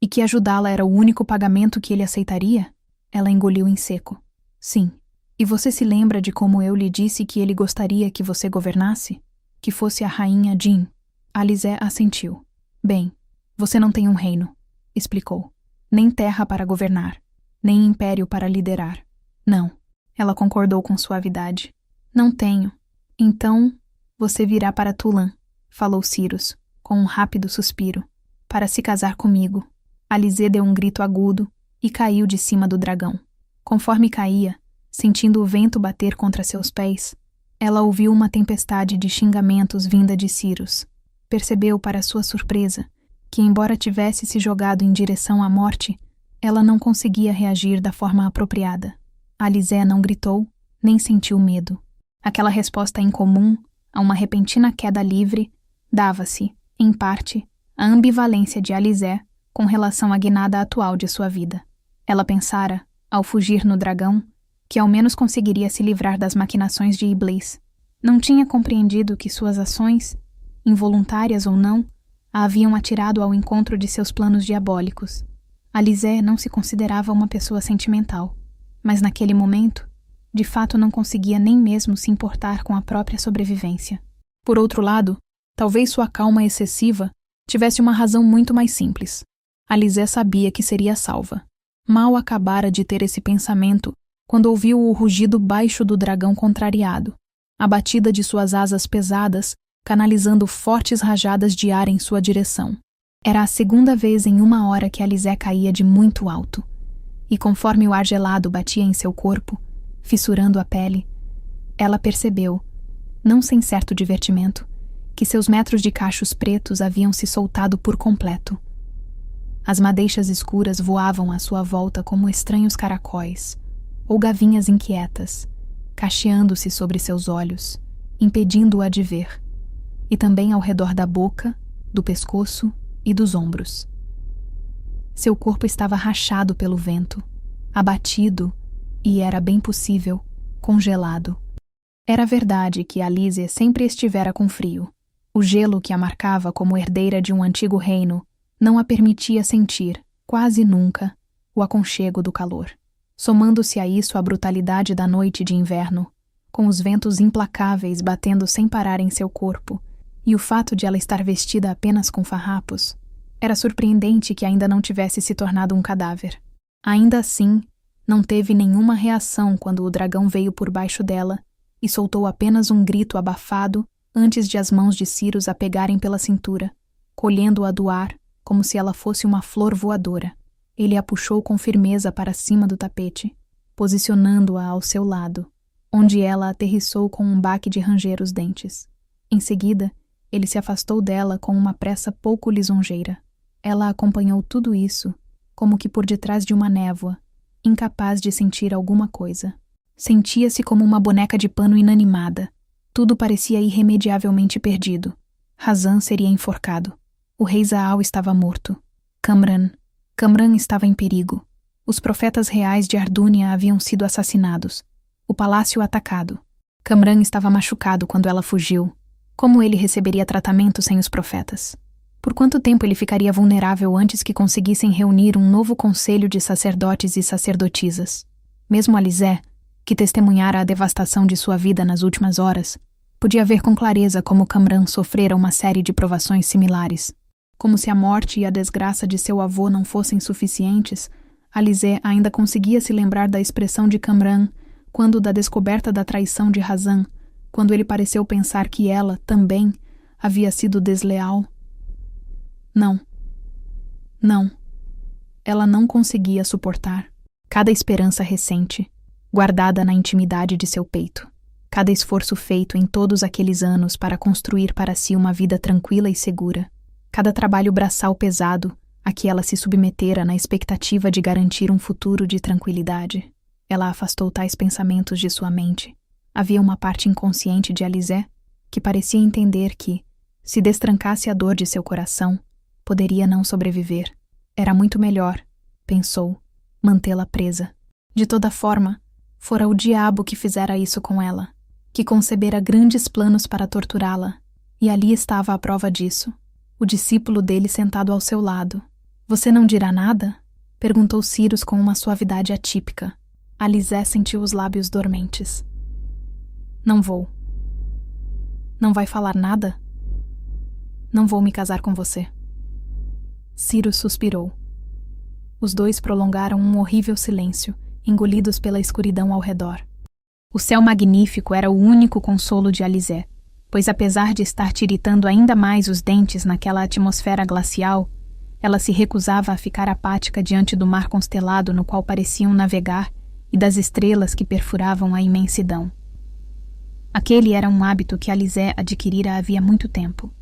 E que ajudá-la era o único pagamento que ele aceitaria? Ela engoliu em seco. Sim. E você se lembra de como eu lhe disse que ele gostaria que você governasse? Que fosse a rainha Jean? Alizé assentiu. Bem, você não tem um reino, explicou. Nem terra para governar, nem império para liderar. Não. Ela concordou com suavidade. Não tenho. Então, você virá para Tulã, falou Cyrus, com um rápido suspiro, para se casar comigo. Alizé deu um grito agudo e caiu de cima do dragão. Conforme caía, sentindo o vento bater contra seus pés, ela ouviu uma tempestade de xingamentos vinda de Cyrus. Percebeu, para sua surpresa, que embora tivesse se jogado em direção à morte, ela não conseguia reagir da forma apropriada. Alizé não gritou, nem sentiu medo. Aquela resposta incomum a uma repentina queda livre dava-se, em parte, à ambivalência de Alizé com relação à guinada atual de sua vida. Ela pensara, ao fugir no dragão, que ao menos conseguiria se livrar das maquinações de Iblis. Não tinha compreendido que suas ações, involuntárias ou não, a haviam atirado ao encontro de seus planos diabólicos. Alizé não se considerava uma pessoa sentimental, mas naquele momento, de fato não conseguia nem mesmo se importar com a própria sobrevivência. Por outro lado, talvez sua calma excessiva tivesse uma razão muito mais simples. Alizé sabia que seria salva. Mal acabara de ter esse pensamento quando ouviu o rugido baixo do dragão contrariado, a batida de suas asas pesadas canalizando fortes rajadas de ar em sua direção. Era a segunda vez em 1 hora que Alizé caía de muito alto, e conforme o ar gelado batia em seu corpo, fissurando a pele, ela percebeu, não sem certo divertimento, que seus metros de cachos pretos haviam se soltado por completo. As madeixas escuras voavam à sua volta como estranhos caracóis, ou gavinhas inquietas, cacheando-se sobre seus olhos, impedindo-a de ver, e também ao redor da boca, do pescoço e dos ombros. Seu corpo estava rachado pelo vento, abatido e, era bem possível, congelado. Era verdade que Alizé sempre estivera com frio. O gelo que a marcava como herdeira de um antigo reino não a permitia sentir, quase nunca, o aconchego do calor. Somando-se a isso a brutalidade da noite de inverno, com os ventos implacáveis batendo sem parar em seu corpo, e o fato de ela estar vestida apenas com farrapos, era surpreendente que ainda não tivesse se tornado um cadáver. Ainda assim, não teve nenhuma reação quando o dragão veio por baixo dela e soltou apenas um grito abafado antes de as mãos de Cyrus a pegarem pela cintura, colhendo-a do ar como se ela fosse uma flor voadora. Ele a puxou com firmeza para cima do tapete, posicionando-a ao seu lado, onde ela aterrissou com um baque de ranger os dentes. Em seguida, Ele se afastou dela com uma pressa pouco lisonjeira. Ela acompanhou tudo isso, como que por detrás de uma névoa, incapaz de sentir alguma coisa. Sentia-se como uma boneca de pano inanimada. Tudo parecia irremediavelmente perdido. Razan seria enforcado. O rei Zaal estava morto. Kamran estava em perigo. Os profetas reais de Ardúnia haviam sido assassinados. O palácio atacado. Kamran estava machucado quando ela fugiu. Como ele receberia tratamento sem os profetas? Por quanto tempo ele ficaria vulnerável antes que conseguissem reunir um novo conselho de sacerdotes e sacerdotisas? Mesmo Alizé, que testemunhara a devastação de sua vida nas últimas horas, podia ver com clareza como Kamran sofrera uma série de provações similares. Como se a morte e a desgraça de seu avô não fossem suficientes, Alizé ainda conseguia se lembrar da expressão de Kamran quando da descoberta da traição de Razan, quando ele pareceu pensar que ela, também, havia sido desleal. Não. Ela não conseguia suportar. Cada esperança recente, guardada na intimidade de seu peito. Cada esforço feito em todos aqueles anos para construir para si uma vida tranquila e segura. Cada trabalho braçal pesado a que ela se submetera na expectativa de garantir um futuro de tranquilidade. Ela afastou tais pensamentos de sua mente. Havia uma parte inconsciente de Alizé que parecia entender que, se destrancasse a dor de seu coração, poderia não sobreviver. Era muito melhor, pensou, mantê-la presa. De toda forma, fora o diabo que fizera isso com ela, que concebera grandes planos para torturá-la, e ali estava a prova disso, o discípulo dele sentado ao seu lado. Você não dirá nada? Perguntou Cyrus com uma suavidade atípica. Alizé sentiu os lábios dormentes. Não vou. Não vai falar nada? Não vou me casar com você. Cyrus suspirou. Os dois prolongaram um horrível silêncio, engolidos pela escuridão ao redor. O céu magnífico era o único consolo de Alizé, pois apesar de estar tiritando ainda mais os dentes naquela atmosfera glacial, ela se recusava a ficar apática diante do mar constelado no qual pareciam navegar e das estrelas que perfuravam a imensidão. Aquele era um hábito que Alizé adquirira havia muito tempo.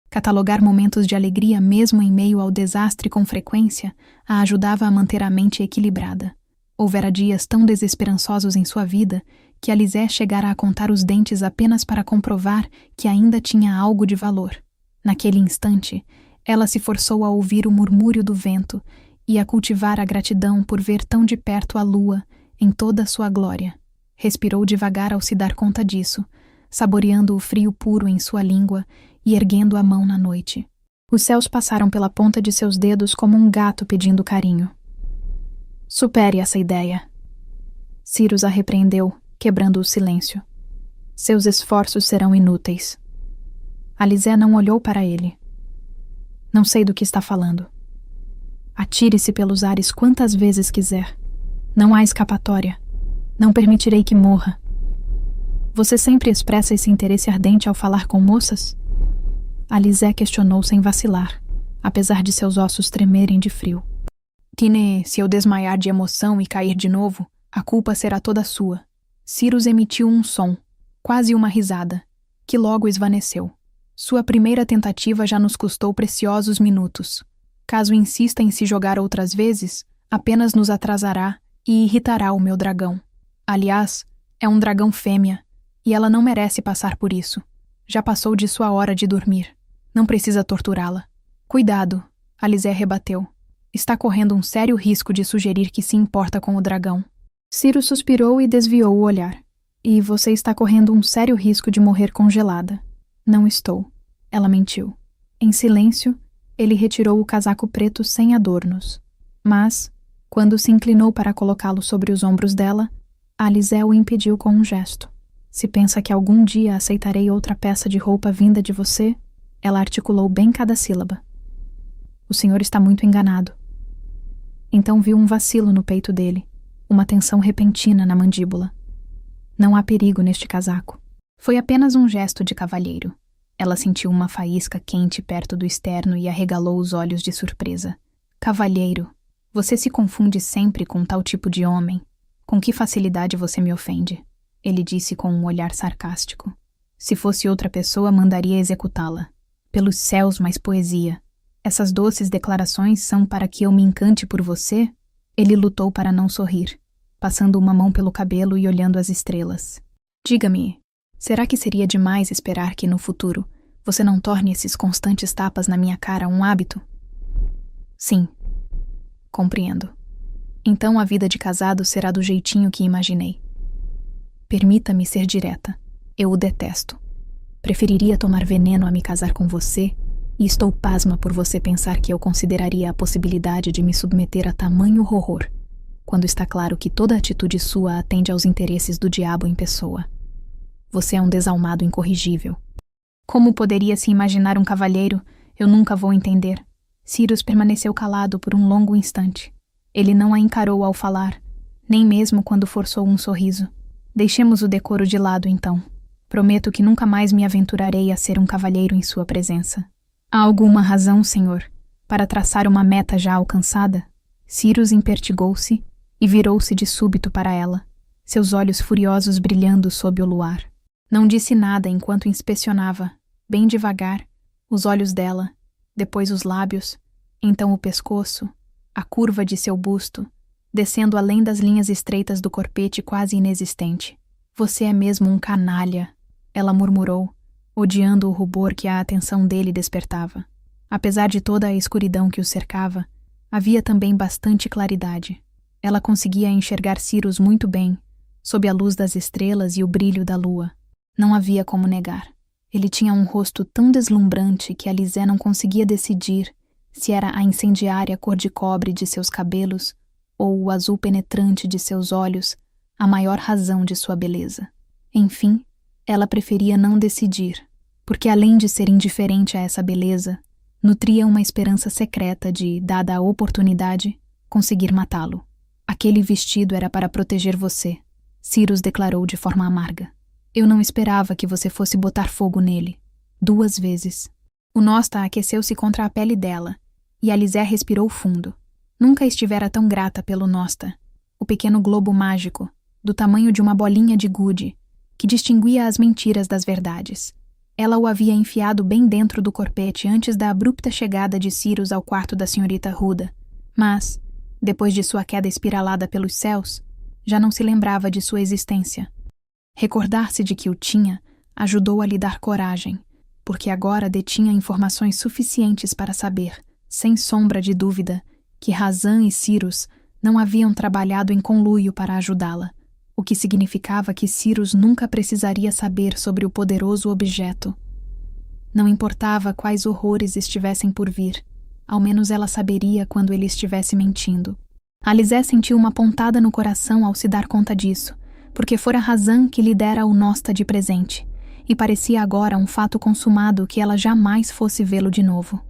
Catalogar momentos de alegria mesmo em meio ao desastre com frequência a ajudava a manter a mente equilibrada. Houvera dias tão desesperançosos em sua vida que Alizé chegara a contar os dentes apenas para comprovar que ainda tinha algo de valor. Naquele instante, ela se forçou a ouvir o murmúrio do vento e a cultivar a gratidão por ver tão de perto a lua em toda a sua glória. Respirou devagar ao se dar conta disso, saboreando o frio puro em sua língua e erguendo a mão na noite. Os céus passaram pela ponta de seus dedos como um gato pedindo carinho. Supere essa ideia. Cyrus a repreendeu, quebrando o silêncio. Seus esforços serão inúteis. Alizé não olhou para ele. Não sei do que está falando. Atire-se pelos ares quantas vezes quiser. Não há escapatória. Não permitirei que morra. Você sempre expressa esse interesse ardente ao falar com moças? Alizé questionou sem vacilar, apesar de seus ossos tremerem de frio. Tine, se eu desmaiar de emoção e cair de novo, a culpa será toda sua. Cyrus emitiu um som, quase uma risada, que logo esvaneceu. Sua primeira tentativa já nos custou preciosos minutos. Caso insista em se jogar outras vezes, apenas nos atrasará e irritará o meu dragão. Aliás, é um dragão fêmea, e ela não merece passar por isso. Já passou de sua hora de dormir. Não precisa torturá-la. Cuidado, Alizé rebateu. Está correndo um sério risco de sugerir que se importa com o dragão. Cyrus suspirou e desviou o olhar. E você está correndo um sério risco de morrer congelada. Não estou. Ela mentiu. Em silêncio, ele retirou o casaco preto sem adornos. Mas, quando se inclinou para colocá-lo sobre os ombros dela, Alizé o impediu com um gesto. Se pensa que algum dia aceitarei outra peça de roupa vinda de você, ela articulou bem cada sílaba. O senhor está muito enganado. Então viu um vacilo no peito dele, uma tensão repentina na mandíbula. Não há perigo neste casaco. Foi apenas um gesto de cavalheiro. Ela sentiu uma faísca quente perto do externo e arregalou os olhos de surpresa. Cavalheiro, você se confunde sempre com tal tipo de homem. Com que facilidade você me ofende? Ele disse com um olhar sarcástico. Se fosse outra pessoa, mandaria executá-la. Pelos céus, mais poesia. Essas doces declarações são para que eu me encante por você? Ele lutou para não sorrir, passando uma mão pelo cabelo e olhando as estrelas. Diga-me, será que seria demais esperar que no futuro você não torne esses constantes tapas na minha cara um hábito? Sim, compreendo. Então a vida de casado será do jeitinho que imaginei. Permita-me ser direta. Eu o detesto. Preferiria tomar veneno a me casar com você, e estou pasma por você pensar que eu consideraria a possibilidade de me submeter a tamanho horror, quando está claro que toda atitude sua atende aos interesses do diabo em pessoa. Você é um desalmado incorrigível. Como poderia se imaginar um cavalheiro? Eu nunca vou entender. Cyrus permaneceu calado por um longo instante. Ele não a encarou ao falar, nem mesmo quando forçou um sorriso. Deixemos o decoro de lado, então. Prometo que nunca mais me aventurarei a ser um cavalheiro em sua presença. Há alguma razão, senhor, para traçar uma meta já alcançada? Cyrus impertigou-se e virou-se de súbito para ela, seus olhos furiosos brilhando sob o luar. Não disse nada enquanto inspecionava, bem devagar, os olhos dela, depois os lábios, então o pescoço, a curva de seu busto, descendo além das linhas estreitas do corpete quase inexistente. Você é mesmo um canalha, ela murmurou, odiando o rubor que a atenção dele despertava. Apesar de toda a escuridão que o cercava, havia também bastante claridade. Ela conseguia enxergar Cyrus muito bem, sob a luz das estrelas e o brilho da lua. Não havia como negar. Ele tinha um rosto tão deslumbrante que Alizé não conseguia decidir se era a incendiária cor de cobre de seus cabelos ou o azul penetrante de seus olhos a maior razão de sua beleza. Enfim, ela preferia não decidir, porque além de ser indiferente a essa beleza, nutria uma esperança secreta de, dada a oportunidade, conseguir matá-lo. Aquele vestido era para proteger você, Cyrus declarou de forma amarga. Eu não esperava que você fosse botar fogo nele. 2 vezes. O Nosta aqueceu-se contra a pele dela, e Alizé respirou fundo. Nunca estivera tão grata pelo Nosta, o pequeno globo mágico, do tamanho de uma bolinha de gude, que distinguia as mentiras das verdades. Ela o havia enfiado bem dentro do corpete antes da abrupta chegada de Cyrus ao quarto da senhorita Ruda, mas, depois de sua queda espiralada pelos céus, já não se lembrava de sua existência. Recordar-se de que o tinha ajudou a lhe dar coragem, porque agora detinha informações suficientes para saber, sem sombra de dúvida, que Razan e Cyrus não haviam trabalhado em conluio para ajudá-la, o que significava que Cyrus nunca precisaria saber sobre o poderoso objeto. Não importava quais horrores estivessem por vir, ao menos ela saberia quando ele estivesse mentindo. Alizé sentiu uma pontada no coração ao se dar conta disso, porque fora Razan que lhe dera o Nosta de presente, e parecia agora um fato consumado que ela jamais fosse vê-lo de novo.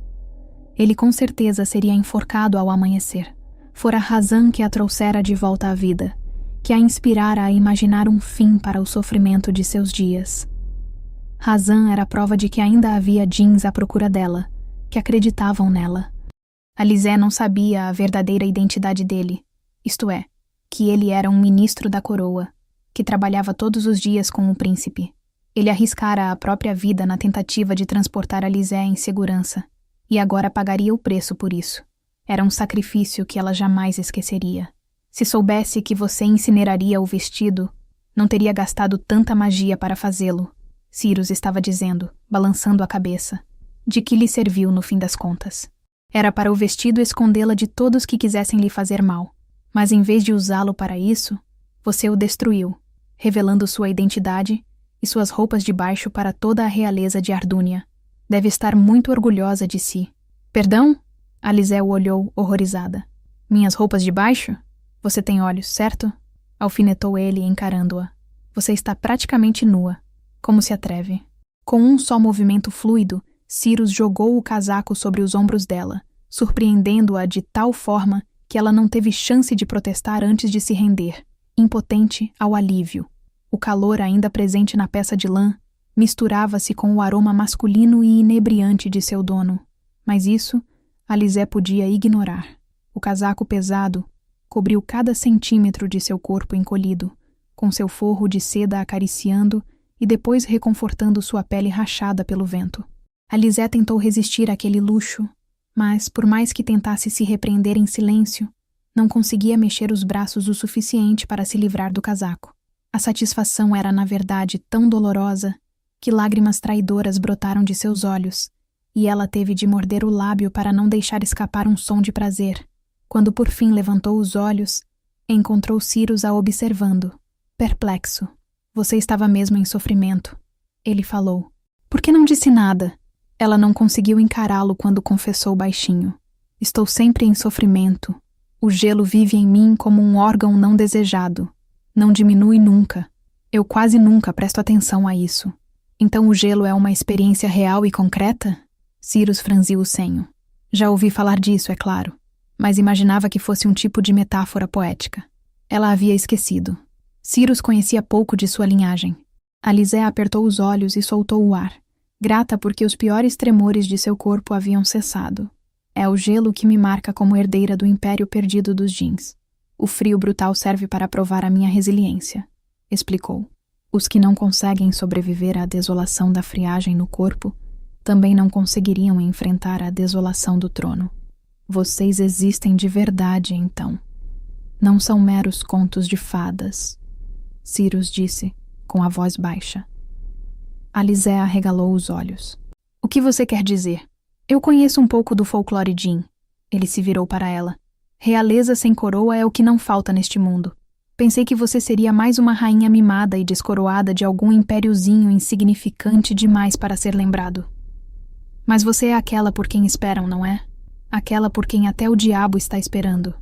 Ele com certeza seria enforcado ao amanhecer. Fora Razan que a trouxera de volta à vida, que a inspirara a imaginar um fim para o sofrimento de seus dias. Razan era a prova de que ainda havia djinns à procura dela, que acreditavam nela. Alizé não sabia a verdadeira identidade dele, isto é, que ele era um ministro da coroa, que trabalhava todos os dias com o príncipe. Ele arriscara a própria vida na tentativa de transportar Alizé em segurança, e agora pagaria o preço por isso. Era um sacrifício que ela jamais esqueceria. Se soubesse que você incineraria o vestido, não teria gastado tanta magia para fazê-lo, Cyrus estava dizendo, balançando a cabeça. De que lhe serviu no fim das contas? Era para o vestido escondê-la de todos que quisessem lhe fazer mal, mas em vez de usá-lo para isso, você o destruiu, revelando sua identidade e suas roupas de baixo para toda a realeza de Ardúnia. Deve estar muito orgulhosa de si. Perdão? Alizé o olhou, horrorizada. Minhas roupas de baixo? Você tem olhos, certo? Alfinetou ele, encarando-a. Você está praticamente nua. Como se atreve? Com um só movimento fluido, Cyrus jogou o casaco sobre os ombros dela, surpreendendo-a de tal forma que ela não teve chance de protestar antes de se render, impotente ao alívio. O calor ainda presente na peça de lã misturava-se com o aroma masculino e inebriante de seu dono, mas isso Alizé podia ignorar. O casaco pesado cobriu cada centímetro de seu corpo encolhido, com seu forro de seda acariciando e depois reconfortando sua pele rachada pelo vento. Alizé tentou resistir àquele luxo, mas, por mais que tentasse se repreender em silêncio, não conseguia mexer os braços o suficiente para se livrar do casaco. A satisfação era, na verdade, tão dolorosa que lágrimas traidoras brotaram de seus olhos, e ela teve de morder o lábio para não deixar escapar um som de prazer. Quando por fim levantou os olhos, encontrou Cyrus a observando, perplexo. Você estava mesmo em sofrimento, ele falou. Por que não disse nada? Ela não conseguiu encará-lo quando confessou baixinho. Estou sempre em sofrimento. O gelo vive em mim como um órgão não desejado. Não diminui nunca. Eu quase nunca presto atenção a isso. Então o gelo é uma experiência real e concreta? Cyrus franziu o senho. Já ouvi falar disso, é claro, mas imaginava que fosse um tipo de metáfora poética. Ela havia esquecido. Cyrus conhecia pouco de sua linhagem. Alizé apertou os olhos e soltou o ar, grata porque os piores tremores de seu corpo haviam cessado. É o gelo que me marca como herdeira do império perdido dos jeans. O frio brutal serve para provar a minha resiliência, explicou. Os que não conseguem sobreviver à desolação da friagem no corpo também não conseguiriam enfrentar a desolação do trono. Vocês existem de verdade, então. Não são meros contos de fadas, Cyrus disse, com a voz baixa. Alizé arregalou os olhos. O que você quer dizer? Eu conheço um pouco do folclore Jin. Ele se virou para ela. Realeza sem coroa é o que não falta neste mundo. Pensei que você seria mais uma rainha mimada e descoroada de algum impériozinho insignificante demais para ser lembrado. Mas você é aquela por quem esperam, não é? Aquela por quem até o diabo está esperando.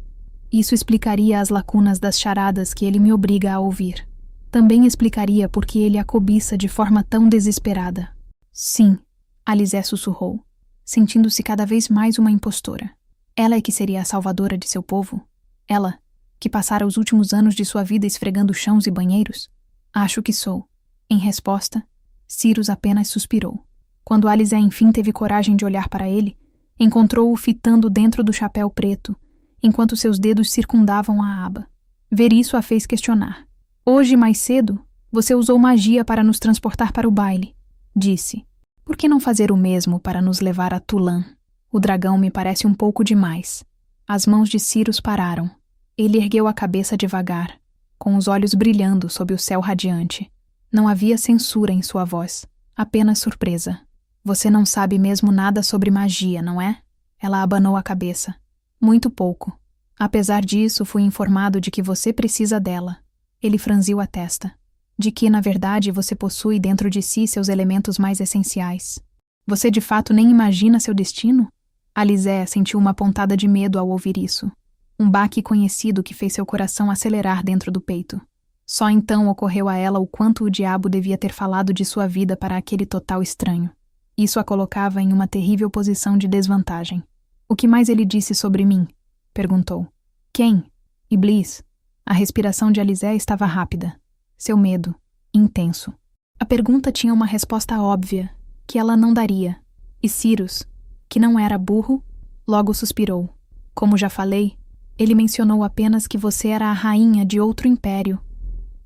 Isso explicaria as lacunas das charadas que ele me obriga a ouvir. Também explicaria por que ele a cobiça de forma tão desesperada. Sim, Alizé sussurrou, sentindo-se cada vez mais uma impostora. Ela é que seria a salvadora de seu povo? Ela, que passara os últimos anos de sua vida esfregando chãos e banheiros? Acho que sou. Em resposta, Cyrus apenas suspirou. Quando Alizé enfim teve coragem de olhar para ele, encontrou-o fitando dentro do chapéu preto, enquanto seus dedos circundavam a aba. Ver isso a fez questionar. Hoje, mais cedo, você usou magia para nos transportar para o baile, disse. Por que não fazer o mesmo para nos levar a Tulã? O dragão me parece um pouco demais. As mãos de Cyrus pararam. Ele ergueu a cabeça devagar, com os olhos brilhando sob o céu radiante. Não havia censura em sua voz, apenas surpresa. Você não sabe mesmo nada sobre magia, não é? Ela abanou a cabeça. Muito pouco. Apesar disso, fui informado de que você precisa dela. Ele franziu a testa. De que, na verdade, você possui dentro de si seus elementos mais essenciais. Você de fato nem imagina seu destino? Alizé sentiu uma pontada de medo ao ouvir isso. Um baque conhecido que fez seu coração acelerar dentro do peito. Só então ocorreu a ela o quanto o diabo devia ter falado de sua vida para aquele total estranho. Isso a colocava em uma terrível posição de desvantagem. O que mais ele disse sobre mim? Perguntou. Quem? Iblis. A respiração de Alizé estava rápida. Seu medo, intenso. A pergunta tinha uma resposta óbvia, que ela não daria. E Cyrus, que não era burro, logo suspirou. Como já falei, ele mencionou apenas que você era a rainha de outro império,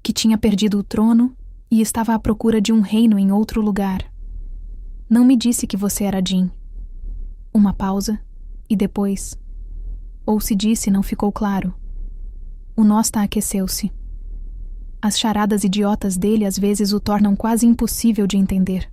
que tinha perdido o trono e estava à procura de um reino em outro lugar. Não me disse que você era Jin. Uma pausa, e depois... Ou se disse, não ficou claro. O Nosta aqueceu-se. As charadas idiotas dele às vezes o tornam quase impossível de entender.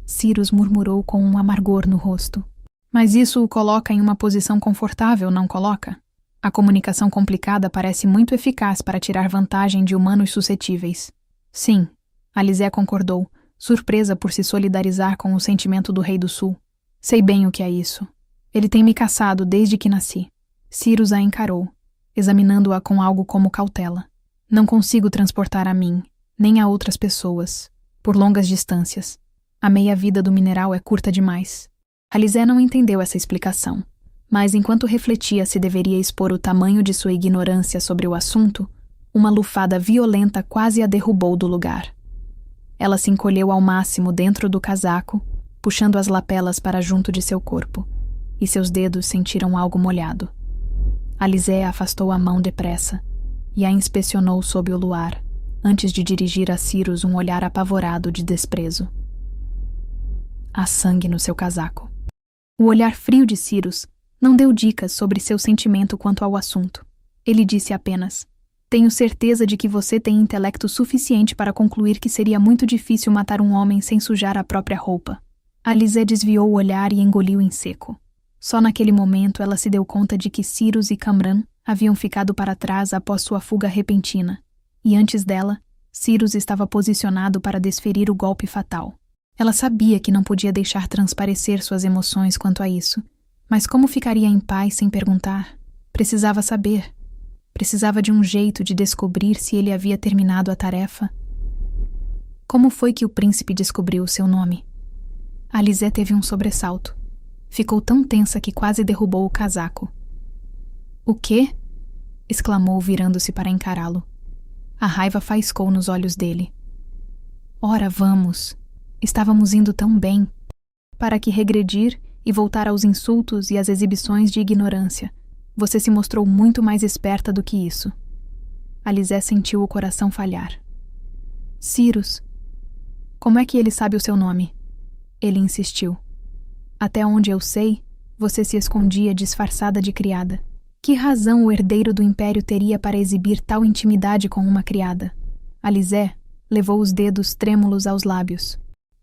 Cyrus murmurou com um amargor no rosto. Mas isso o coloca em uma posição confortável, não coloca? A comunicação complicada parece muito eficaz para tirar vantagem de humanos suscetíveis. Sim, Alizé concordou, surpresa por se solidarizar com o sentimento do Rei do Sul. Sei bem o que é isso. Ele tem me caçado desde que nasci. Cyrus a encarou, examinando-a com algo como cautela. Não consigo transportar a mim, nem a outras pessoas, por longas distâncias. A meia-vida do mineral é curta demais. Alizé não entendeu essa explicação, mas enquanto refletia se deveria expor o tamanho de sua ignorância sobre o assunto, uma lufada violenta quase a derrubou do lugar. Ela se encolheu ao máximo dentro do casaco, puxando as lapelas para junto de seu corpo, e seus dedos sentiram algo molhado. Alizé afastou a mão depressa e a inspecionou sob o luar, antes de dirigir a Cyrus um olhar apavorado de desprezo. Há sangue no seu casaco. O olhar frio de Cyrus não deu dicas sobre seu sentimento quanto ao assunto. Ele disse apenas: "Tenho certeza de que você tem intelecto suficiente para concluir que seria muito difícil matar um homem sem sujar a própria roupa." Alizé desviou o olhar e engoliu em seco. Só naquele momento ela se deu conta de que Cyrus e Kamran haviam ficado para trás após sua fuga repentina, e antes dela, Cyrus estava posicionado para desferir o golpe fatal. Ela sabia que não podia deixar transparecer suas emoções quanto a isso, mas como ficaria em paz sem perguntar? Precisava saber. Precisava de um jeito de descobrir se ele havia terminado a tarefa. Como foi que o príncipe descobriu o seu nome? Alizé teve um sobressalto. Ficou tão tensa que quase derrubou o casaco. "O quê?" exclamou, virando-se para encará-lo. A raiva faiscou nos olhos dele. "Ora, vamos. Estávamos indo tão bem. Para que regredir e voltar aos insultos e às exibições de ignorância? Você se mostrou muito mais esperta do que isso." Alizé sentiu o coração falhar. "Cyrus, como é que ele sabe o seu nome?" Ele insistiu. "Até onde eu sei, você se escondia disfarçada de criada. Que razão o herdeiro do império teria para exibir tal intimidade com uma criada?" Alizé levou os dedos trêmulos aos lábios.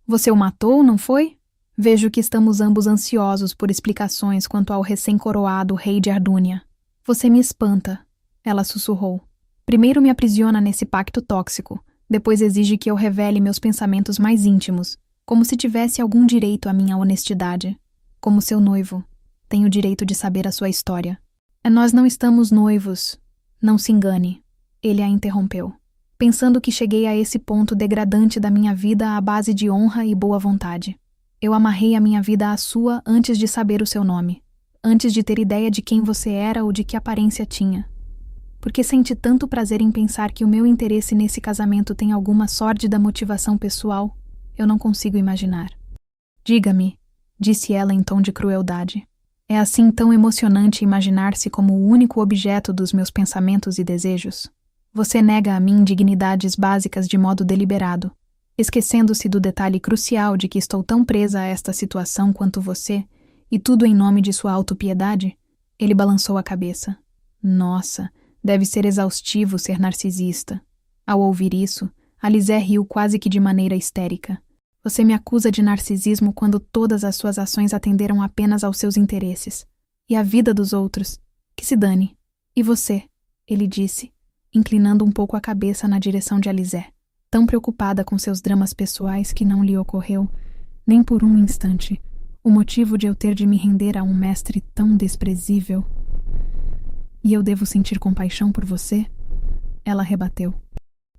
"Você o matou, não foi? Vejo que estamos ambos ansiosos por explicações quanto ao recém-coroado rei de Ardúnia." "Você me espanta", ela sussurrou. "Primeiro me aprisiona nesse pacto tóxico, depois exige que eu revele meus pensamentos mais íntimos, como se tivesse algum direito à minha honestidade. Como seu noivo, tenho o direito de saber a sua história." "Nós não estamos noivos. Não se engane." Ele a interrompeu. "Pensando que cheguei a esse ponto degradante da minha vida à base de honra e boa vontade. Eu amarrei a minha vida à sua antes de saber o seu nome, antes de ter ideia de quem você era ou de que aparência tinha. Porque sente tanto prazer em pensar que o meu interesse nesse casamento tem alguma sórdida motivação pessoal, eu não consigo imaginar." "Diga-me", disse ela em tom de crueldade. "É assim tão emocionante imaginar-se como o único objeto dos meus pensamentos e desejos? Você nega a mim dignidades básicas de modo deliberado, esquecendo-se do detalhe crucial de que estou tão presa a esta situação quanto você, e tudo em nome de sua autopiedade?" Ele balançou a cabeça. "Nossa, deve ser exaustivo ser narcisista." Ao ouvir isso, Alizé riu quase que de maneira histérica. "Você me acusa de narcisismo quando todas as suas ações atenderam apenas aos seus interesses. E a vida dos outros? Que se dane. E você?" ele disse, inclinando um pouco a cabeça na direção de Alizé, tão preocupada com seus dramas pessoais que não lhe ocorreu, nem por um instante, o motivo de eu ter de me render a um mestre tão desprezível. "E eu devo sentir compaixão por você?" ela rebateu.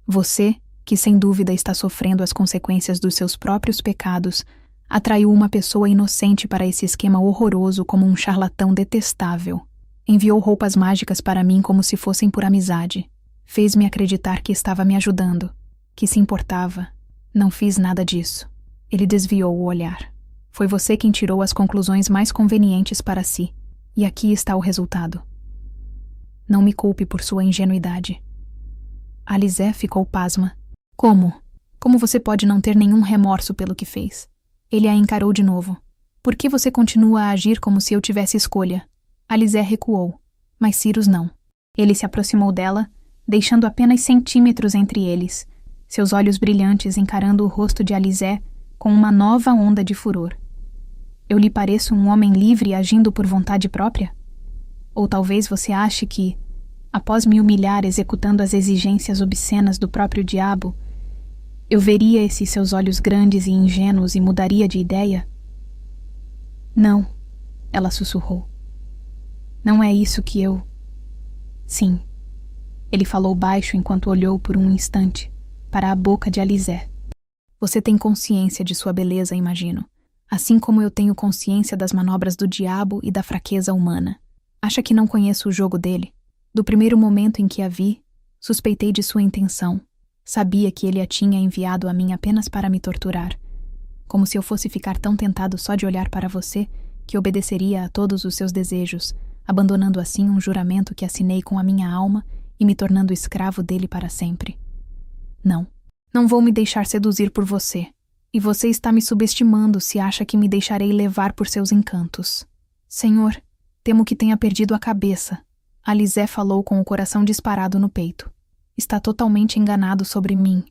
"Você, que sem dúvida está sofrendo as consequências dos seus próprios pecados, atraiu uma pessoa inocente para esse esquema horroroso como um charlatão detestável. Enviou roupas mágicas para mim como se fossem por amizade. Fez-me acreditar que estava me ajudando, que se importava. Não fiz nada disso." Ele desviou o olhar. "Foi você quem tirou as conclusões mais convenientes para si, e aqui está o resultado. Não me culpe por sua ingenuidade." Alizé ficou pasma. "Como? Como você pode não ter nenhum remorso pelo que fez?" Ele a encarou de novo. "Por que você continua a agir como se eu tivesse escolha?" Alizé recuou, mas Cyrus não. Ele se aproximou dela, deixando apenas centímetros entre eles, seus olhos brilhantes encarando o rosto de Alizé com uma nova onda de furor. "Eu lhe pareço um homem livre agindo por vontade própria? Ou talvez você ache que, após me humilhar executando as exigências obscenas do próprio diabo, eu veria esses seus olhos grandes e ingênuos e mudaria de ideia?" "Não", ela sussurrou. "Não é isso que eu..." "Sim." Ele falou baixo enquanto olhou por um instante para a boca de Alizé. "Você tem consciência de sua beleza, imagino, assim como eu tenho consciência das manobras do diabo e da fraqueza humana. Acha que não conheço o jogo dele? Do primeiro momento em que a vi, suspeitei de sua intenção. Sabia que ele a tinha enviado a mim apenas para me torturar. Como se eu fosse ficar tão tentado só de olhar para você, que obedeceria a todos os seus desejos, abandonando assim um juramento que assinei com a minha alma e me tornando escravo dele para sempre. Não. Não vou me deixar seduzir por você. E você está me subestimando se acha que me deixarei levar por seus encantos. Senhor, temo que tenha perdido a cabeça. Alizé falou com o coração disparado no peito. Está totalmente enganado sobre mim.